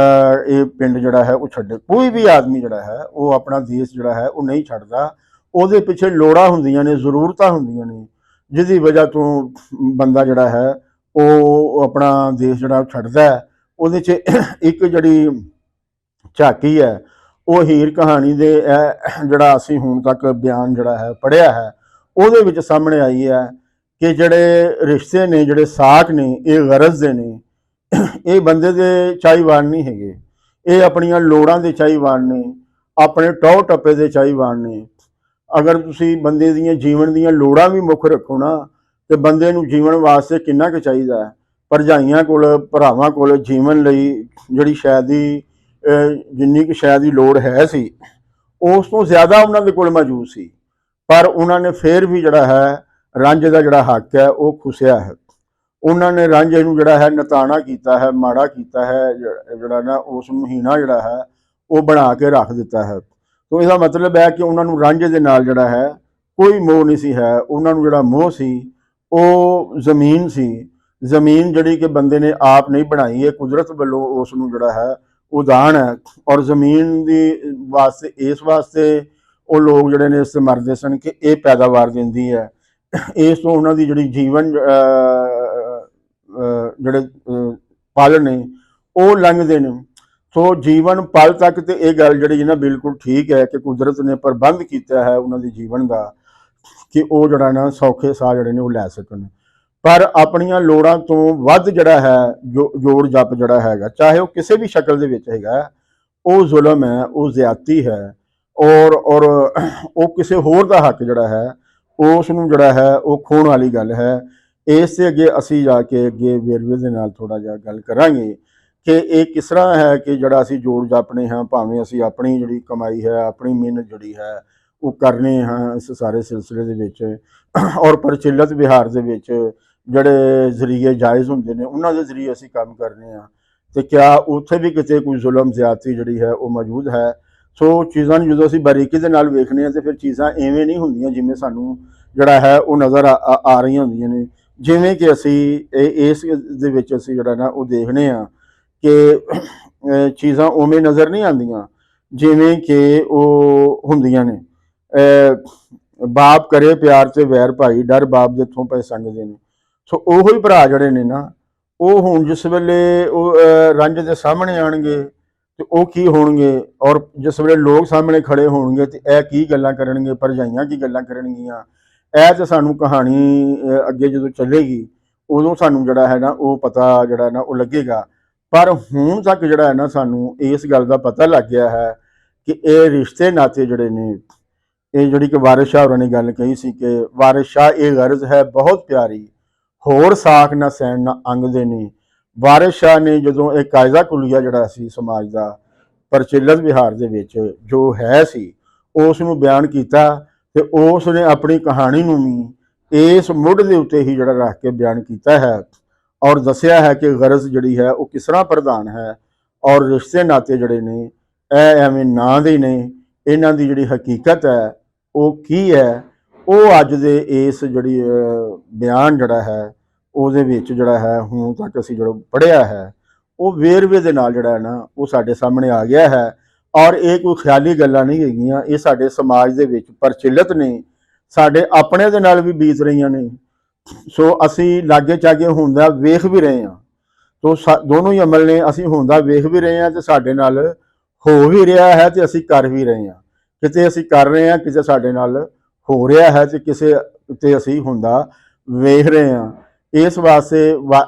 ਇਹ ਪਿੰਡ ਜਿਹੜਾ ਹੈ ਉਹ ਛੱਡੇ। ਕੋਈ ਵੀ ਆਦਮੀ ਜਿਹੜਾ ਹੈ ਉਹ ਆਪਣਾ ਦੇਸ਼ ਜਿਹੜਾ ਹੈ ਉਹ ਨਹੀਂ ਛੱਡਦਾ, ਉਹਦੇ ਪਿੱਛੇ ਲੋੜਾਂ ਹੁੰਦੀਆਂ ਨੇ, ਜ਼ਰੂਰਤਾਂ ਹੁੰਦੀਆਂ ਨੇ, ਜਿਹਦੀ ਵਜ੍ਹਾ ਤੋਂ ਬੰਦਾ ਜਿਹੜਾ ਹੈ ਉਹ ਆਪਣਾ ਦੇਸ਼ ਜਿਹੜਾ ਛੱਡਦਾ ਹੈ। ਉਹਦੇ 'ਚ ਇੱਕ ਜਿਹੜੀ ਝਾਕੀ ਹੈ ਉਹ ਹੀਰ ਕਹਾਣੀ ਦੇ ਜਿਹੜਾ ਅਸੀਂ ਹੁਣ ਤੱਕ ਬਿਆਨ ਜਿਹੜਾ ਹੈ ਪੜ੍ਹਿਆ ਹੈ ਉਹਦੇ ਵਿੱਚ ਸਾਹਮਣੇ ਆਈ ਹੈ ਕਿ ਜਿਹੜੇ ਰਿਸ਼ਤੇ ਨੇ, ਜਿਹੜੇ ਸਾਕ ਨੇ, ਇਹ ਗਰਜ਼ ਦੇ ਨੇ, ਇਹ ਬੰਦੇ ਦੇ ਚਾਹੀਵਾਨ ਨਹੀਂ ਹੈਗੇ, ਇਹ ਆਪਣੀਆਂ ਲੋੜਾਂ ਦੇ ਚਾਹੀਵਾਨ ਨੇ, ਆਪਣੇ ਟੌਰ ਟੱਪੇ ਦੇ ਚਾਹੀਵਾਨ ਨੇ। ਅਗਰ ਤੁਸੀਂ ਬੰਦੇ ਦੀਆਂ ਜੀਵਨ ਦੀਆਂ ਲੋੜਾਂ ਵੀ ਮੁੱਖ ਰੱਖੋ ਨਾ ਤੇ ਬੰਦੇ ਨੂੰ ਜੀਵਨ ਵਾਸਤੇ ਕਿੰਨਾ ਕੁ ਚਾਹੀਦਾ ਹੈ। ਭਰਜਾਈਆਂ ਕੋਲ, ਭਰਾਵਾਂ ਕੋਲ ਜੀਵਨ ਲਈ ਜਿਹੜੀ ਸ਼ਾਇਦ ਦੀ ਜਿੰਨੀ ਕੁ ਸ਼ਾਇਦ ਦੀ ਲੋੜ ਹੈ ਸੀ ਉਸ ਤੋਂ ਜ਼ਿਆਦਾ ਉਹਨਾਂ ਦੇ ਕੋਲ ਮੌਜੂਦ ਸੀ। ਪਰ ਉਹਨਾਂ ਨੇ ਫਿਰ ਵੀ ਜਿਹੜਾ ਹੈ ਰਾਂਝੇ ਦਾ ਜਿਹੜਾ ਹੱਕ ਹੈ ਉਹ ਖੁੱਸਿਆ ਹੈ। ਉਹਨਾਂ ਨੇ ਰਾਂਝੇ ਨੂੰ ਜਿਹੜਾ ਹੈ ਨਤਾਣਾ ਕੀਤਾ ਹੈ, ਮਾੜਾ ਕੀਤਾ ਹੈ, ਜਿਹੜਾ ਨਾ ਉਸ ਮਹੀਨਾ ਜਿਹੜਾ ਹੈ ਉਹ ਬਣਾ ਕੇ ਰੱਖ ਦਿੱਤਾ ਹੈ। ਤੋ ਇਹਦਾ ਮਤਲਬ ਹੈ ਕਿ ਉਹਨਾਂ ਨੂੰ ਰਾਂਝੇ ਦੇ ਨਾਲ ਜਿਹੜਾ ਹੈ ਕੋਈ ਮੋਹ ਨਹੀਂ ਸੀ ਹੈ। ਉਹਨਾਂ ਨੂੰ ਜਿਹੜਾ ਮੋਹ ਸੀ ਉਹ ਜ਼ਮੀਨ ਸੀ। ਜ਼ਮੀਨ ਜਿਹੜੀ ਕਿ ਬੰਦੇ ਨੇ ਆਪ ਨਹੀਂ ਬਣਾਈ ਹੈ, ਕੁਦਰਤ ਵੱਲੋਂ ਉਸ ਨੂੰ ਜਿਹੜਾ ਹੈ ਉਹ ਦਾਨ ਹੈ। ਔਰ ਜ਼ਮੀਨ ਦੀ ਵਾਸਤੇ ਇਸ ਵਾਸਤੇ ਉਹ ਲੋਕ ਜਿਹੜੇ ਨੇ ਇਸਤੇਮਾਰਦੇ ਸਨ ਕਿ ਇਹ ਪੈਦਾਵਾਰ ਦਿੰਦੀ ਹੈ। ਇਸ ਤੋਂ ਉਹਨਾਂ ਦੀ ਜਿਹੜੀ ਜੀਵਨ ਜਿਹੜੇ ਪਲ ਨੇ ਉਹ ਲੰਘਦੇ ਨੇ। ਸੋ ਜੀਵਨ ਪਲ ਤੱਕ ਤੇ ਇਹ ਗੱਲ ਜਿਹੜੀ ਨਾ ਬਿਲਕੁਲ ਠੀਕ ਹੈ ਕਿ ਕੁਦਰਤ ਨੇ ਪ੍ਰਬੰਧ ਕੀਤਾ ਹੈ ਉਹਨਾਂ ਦੇ ਜੀਵਨ ਦਾ ਕਿ ਉਹ ਜਿਹੜਾ ਨਾ ਸੌਖੇ ਸਾਹ ਜਿਹੜੇ ਨੇ ਉਹ ਲੈ ਸਕਣ। ਪਰ ਆਪਣੀਆਂ ਲੋੜਾਂ ਤੋਂ ਵੱਧ ਜਿਹੜਾ ਹੈ ਜੋੜ ਜਪ ਜਿਹੜਾ ਹੈਗਾ, ਚਾਹੇ ਉਹ ਕਿਸੇ ਵੀ ਸ਼ਕਲ ਦੇ ਵਿੱਚ ਹੈਗਾ, ਉਹ ਜ਼ੁਲਮ ਹੈ, ਉਹ ਜ਼ਿਆਦਤੀ ਹੈ। ਔਰ ਉਹ ਕਿਸੇ ਹੋਰ ਦਾ ਹੱਕ ਜਿਹੜਾ ਹੈ ਉਸ ਨੂੰ ਜਿਹੜਾ ਹੈ ਉਹ ਖੋਹਣ ਵਾਲੀ ਗੱਲ ਹੈ। ਇਸ ਦੇ ਅੱਗੇ ਅਸੀਂ ਜਾ ਕੇ ਅੱਗੇ ਵੇਰਵੇ ਦੇ ਨਾਲ ਥੋੜ੍ਹਾ ਜਿਹਾ ਗੱਲ ਕਰਾਂਗੇ ਕਿ ਇਹ ਕਿਸ ਤਰ੍ਹਾਂ ਹੈ ਕਿ ਜਿਹੜਾ ਅਸੀਂ ਜੋੜ ਜਾਪਣੇ ਹਾਂ, ਭਾਵੇਂ ਅਸੀਂ ਆਪਣੀ ਜਿਹੜੀ ਕਮਾਈ ਹੈ, ਆਪਣੀ ਮਿਹਨਤ ਜਿਹੜੀ ਹੈ ਉਹ ਕਰਨੇ ਹਾਂ ਇਸ ਸਾਰੇ ਸਿਲਸਿਲੇ ਦੇ ਵਿੱਚ। ਔਰ ਪ੍ਰਚਲਿਤ ਵਿਹਾਰ ਦੇ ਵਿੱਚ ਜਿਹੜੇ ਜ਼ਰੀਏ ਜਾਇਜ਼ ਹੁੰਦੇ ਨੇ ਉਹਨਾਂ ਦੇ ਜ਼ਰੀਏ ਅਸੀਂ ਕੰਮ ਕਰਨੇ ਹਾਂ, ਤੇ ਕਿਆ ਉੱਥੇ ਵੀ ਕਿਤੇ ਕੋਈ ਜ਼ੁਲਮ ਜ਼ਿਆਦਤੀ ਜਿਹੜੀ ਹੈ ਉਹ ਮੌਜੂਦ ਹੈ। ਸੋ ਚੀਜ਼ਾਂ ਨੂੰ ਜਦੋਂ ਅਸੀਂ ਬਾਰੀਕੀ ਦੇ ਨਾਲ ਵੇਖਦੇ ਹਾਂ ਤੇ ਫਿਰ ਚੀਜ਼ਾਂ ਐਵੇਂ ਨਹੀਂ ਹੁੰਦੀਆਂ ਜਿਵੇਂ ਸਾਨੂੰ ਜਿਹੜਾ ਹੈ ਉਹ ਨਜ਼ਰ ਆ ਰਹੀਆਂ ਹੁੰਦੀਆਂ ਨੇ। ਜਿਵੇਂ ਕਿ ਅਸੀਂ ਇਸ ਦੇ ਵਿੱਚ ਅਸੀਂ ਜਿਹੜਾ ਨਾ ਉਹ ਦੇਖਦੇ ਹਾਂ ਕਿ ਚੀਜ਼ਾਂ ਉਵੇਂ ਨਜ਼ਰ ਨਹੀਂ ਆਉਂਦੀਆਂ ਜਿਵੇਂ ਕਿ ਉਹ ਹੁੰਦੀਆਂ ਨੇ। ਬਾਪ ਕਰੇ ਪਿਆਰ ਤੇ ਵੈਰ ਭਾਈ, ਡਰ ਬਾਪ ਦੇ ਇੱਥੋਂ ਪਏ ਸੰਗਦੇ ਨੇ। ਸੋ ਉਹੋ ਹੀ ਭਰਾ ਜਿਹੜੇ ਨੇ ਨਾ ਉਹ ਹੁਣ ਜਿਸ ਵੇਲੇ ਉਹ ਰੰਜ ਦੇ ਸਾਹਮਣੇ ਆਣਗੇ ਤੇ ਉਹ ਕੀ ਹੋਣਗੇ, ਔਰ ਜਿਸ ਵੇਲੇ ਲੋਕ ਸਾਹਮਣੇ ਖੜੇ ਹੋਣਗੇ ਤੇ ਇਹ ਕੀ ਗੱਲਾਂ ਕਰਨਗੇ, ਭਰਜਾਈਆਂ ਕੀ ਗੱਲਾਂ ਕਰਨਗੀਆਂ, ਇਹ ਤਾਂ ਸਾਨੂੰ ਕਹਾਣੀ ਅੱਗੇ ਜਦੋਂ ਚੱਲੇਗੀ ਉਦੋਂ ਸਾਨੂੰ ਜਿਹੜਾ ਹੈ ਨਾ ਉਹ ਪਤਾ ਜਿਹੜਾ ਨਾ ਉਹ ਲੱਗੇਗਾ। ਪਰ ਹੁਣ ਤੱਕ ਜਿਹੜਾ ਹੈ ਨਾ ਸਾਨੂੰ ਇਸ ਗੱਲ ਦਾ ਪਤਾ ਲੱਗ ਗਿਆ ਹੈ ਕਿ ਇਹ ਰਿਸ਼ਤੇ ਨਾਤੇ ਜਿਹੜੇ ਨੇ, ਇਹ ਜਿਹੜੀ ਕਿ ਵਾਰਿਸ ਸ਼ਾਹ ਹੋਰਾਂ ਨੇ ਗੱਲ ਕਹੀ ਸੀ ਕਿ ਵਾਰਿਸ ਸ਼ਾਹ ਇਹ ਗਰਜ਼ ਹੈ ਬਹੁਤ ਪਿਆਰੀ, ਹੋਰ ਸਾਖ ਨਾ ਸੈਣ ਨਾ ਅੰਗ ਦੇ ਨੇ। ਵਾਰਿਸ ਸ਼ਾਹ ਨੇ ਜਦੋਂ ਇਹ ਕਾਇਦਾ ਕੁਲੀਆ ਜਿਹੜਾ ਸੀ ਸਮਾਜ ਦਾ ਪ੍ਰਚਲਿਤ ਵਿਹਾਰ ਦੇ ਵਿੱਚ ਜੋ ਹੈ ਸੀ ਉਸ ਨੂੰ ਬਿਆਨ ਕੀਤਾ ਤੇ ਉਸ ਨੇ ਆਪਣੀ ਕਹਾਣੀ ਨੂੰ ਵੀ ਇਸ ਮੁੱਢ ਦੇ ਉੱਤੇ ਹੀ ਜਿਹੜਾ ਰੱਖ ਕੇ ਬਿਆਨ ਕੀਤਾ ਹੈ ਔਰ ਦੱਸਿਆ ਹੈ ਕਿ ਗਰਜ਼ ਜਿਹੜੀ ਹੈ ਉਹ ਕਿਸ ਤਰ੍ਹਾਂ ਪ੍ਰਧਾਨ ਹੈ ਔਰ ਰਿਸ਼ਤੇ ਨਾਤੇ ਜਿਹੜੇ ਨੇ ਇਹ ਐਵੇਂ ਨਾਂ ਦੇ ਨੇ, ਇਹਨਾਂ ਦੀ ਜਿਹੜੀ ਹਕੀਕਤ ਹੈ ਉਹ ਕੀ ਹੈ, ਉਹ ਅੱਜ ਦੇ ਇਸ ਜਿਹੜੀ ਬਿਆਨ ਜਿਹੜਾ ਹੈ ਉਹਦੇ ਵਿੱਚ ਜਿਹੜਾ ਹੈ ਹੁਣ ਤੱਕ ਅਸੀਂ ਜਿਹੜਾ ਪੜ੍ਹਿਆ ਹੈ ਉਹ ਵੇਰਵੇ ਦੇ ਨਾਲ ਜਿਹੜਾ ਹੈ ਨਾ ਉਹ ਸਾਡੇ ਸਾਹਮਣੇ ਆ ਗਿਆ ਹੈ। ਔਰ ਇਹ ਕੋਈ ਖਿਆਲੀ ਗੱਲਾਂ ਨਹੀਂ ਹੈਗੀਆਂ, ਇਹ ਸਾਡੇ ਸਮਾਜ ਦੇ ਵਿੱਚ ਪ੍ਰਚਲਿਤ ਨੇ, ਸਾਡੇ ਆਪਣੇ ਦੇ ਨਾਲ ਵੀ ਬੀਤ ਰਹੀਆਂ ਨੇ। ਸੋ ਅਸੀਂ ਲਾਗੇ ਚਾਗੇ ਹੁੰਦਾ ਵੇਖ ਵੀ ਰਹੇ ਹਾਂ। ਤੋ ਦੋਨੋਂ ਹੀ ਅਮਲ ਨੇ, ਅਸੀਂ ਹੁੰਦਾ ਵੇਖ ਵੀ ਰਹੇ ਹਾਂ ਤੇ ਸਾਡੇ ਨਾਲ ਹੋ ਵੀ ਰਿਹਾ ਹੈ ਤੇ ਅਸੀਂ ਕਰ ਵੀ ਰਹੇ ਹਾਂ। ਕਿਤੇ ਅਸੀਂ ਕਰ ਰਹੇ ਹਾਂ, ਕਿਤੇ ਸਾਡੇ ਨਾਲ ਹੋ ਰਿਹਾ ਹੈ ਤੇ ਕਿਸੇ ਤੇ ਅਸੀਂ ਹੁੰਦਾ ਵੇਖ ਰਹੇ ਹਾਂ। ਇਸ ਵਾਸਤੇ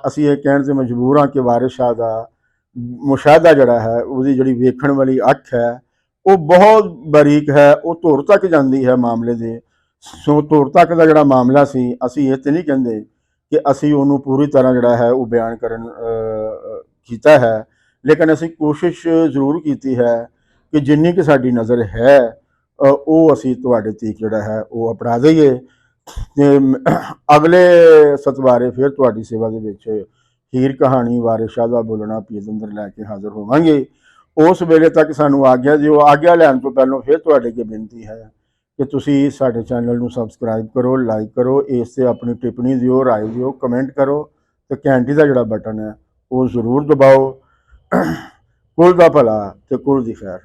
ਅਸੀਂ ਇਹ ਕਹਿਣ 'ਤੇ ਮਜਬੂਰ ਹਾਂ ਕਿ ਵਾਰਿਸ ਸ਼ਾਹ ਦਾ ਮੁਸ਼ਾਹਦਾ ਜਿਹੜਾ ਹੈ, ਉਹਦੀ ਜਿਹੜੀ ਵੇਖਣ ਵਾਲੀ ਅੱਖ ਹੈ ਉਹ ਬਹੁਤ ਬਾਰੀਕ ਹੈ, ਉਹ ਧੁਰ ਤੱਕ ਜਾਂਦੀ ਹੈ ਮਾਮਲੇ ਦੇ। ਸੋ ਧੁਰ ਤੱਕ ਦਾ ਜਿਹੜਾ ਮਾਮਲਾ ਸੀ, ਅਸੀਂ ਇਹ ਤੇ ਨਹੀਂ ਕਹਿੰਦੇ ਕਿ ਅਸੀਂ ਉਹਨੂੰ ਪੂਰੀ ਤਰ੍ਹਾਂ ਜਿਹੜਾ ਹੈ ਉਹ ਬਿਆਨ ਕਰਨ ਕੀਤਾ ਹੈ, ਲੇਕਿਨ ਅਸੀਂ ਕੋਸ਼ਿਸ਼ ਜ਼ਰੂਰ ਕੀਤੀ ਹੈ ਕਿ ਜਿੰਨੀ ਕਿ ਸਾਡੀ ਨਜ਼ਰ ਹੈ ਉਹ ਅਸੀਂ ਤੁਹਾਡੇ ਤੀਕ ਜਿਹੜਾ ਹੈ ਉਹ ਅਪਣਾ ਦਈਏ। ਤੇ ਅਗਲੇ ਸਤਵਾਰੇ ਫਿਰ ਤੁਹਾਡੀ ਸੇਵਾ ਦੇ ਵਿੱਚ ਹੀਰ ਕਹਾਣੀ ਵਾਰਿਸ ਸ਼ਾਹ ਦਾ ਬੋਲਣਾ ਪੀਰ ਅੰਦਰ ਲੈ ਕੇ ਹਾਜ਼ਰ ਹੋਵਾਂਗੇ। ਉਸ ਵੇਲੇ ਤੱਕ ਸਾਨੂੰ ਆਗਿਆ ਦਿਓ। ਆਗਿਆ ਲੈਣ ਤੋਂ ਪਹਿਲਾਂ ਫਿਰ ਤੁਹਾਡੇ ਅੱਗੇ ਬੇਨਤੀ ਹੈ ਕਿ ਤੁਸੀਂ ਸਾਡੇ ਚੈਨਲ ਨੂੰ ਸਬਸਕ੍ਰਾਈਬ ਕਰੋ, ਲਾਈਕ ਕਰੋ, ਇਸ 'ਤੇ ਆਪਣੀ ਟਿੱਪਣੀ ਦਿਓ, ਰਾਏ ਦਿਓ, ਕਮੈਂਟ ਕਰੋ ਤੇ ਘੰਟੀ ਦਾ ਜਿਹੜਾ ਬਟਨ ਹੈ ਉਹ ਜ਼ਰੂਰ ਦਬਾਓ। ਕੁਲ ਦਾ ਭਲਾ ਤੇ ਕੁਲ ਦੀ ਖੈਰ।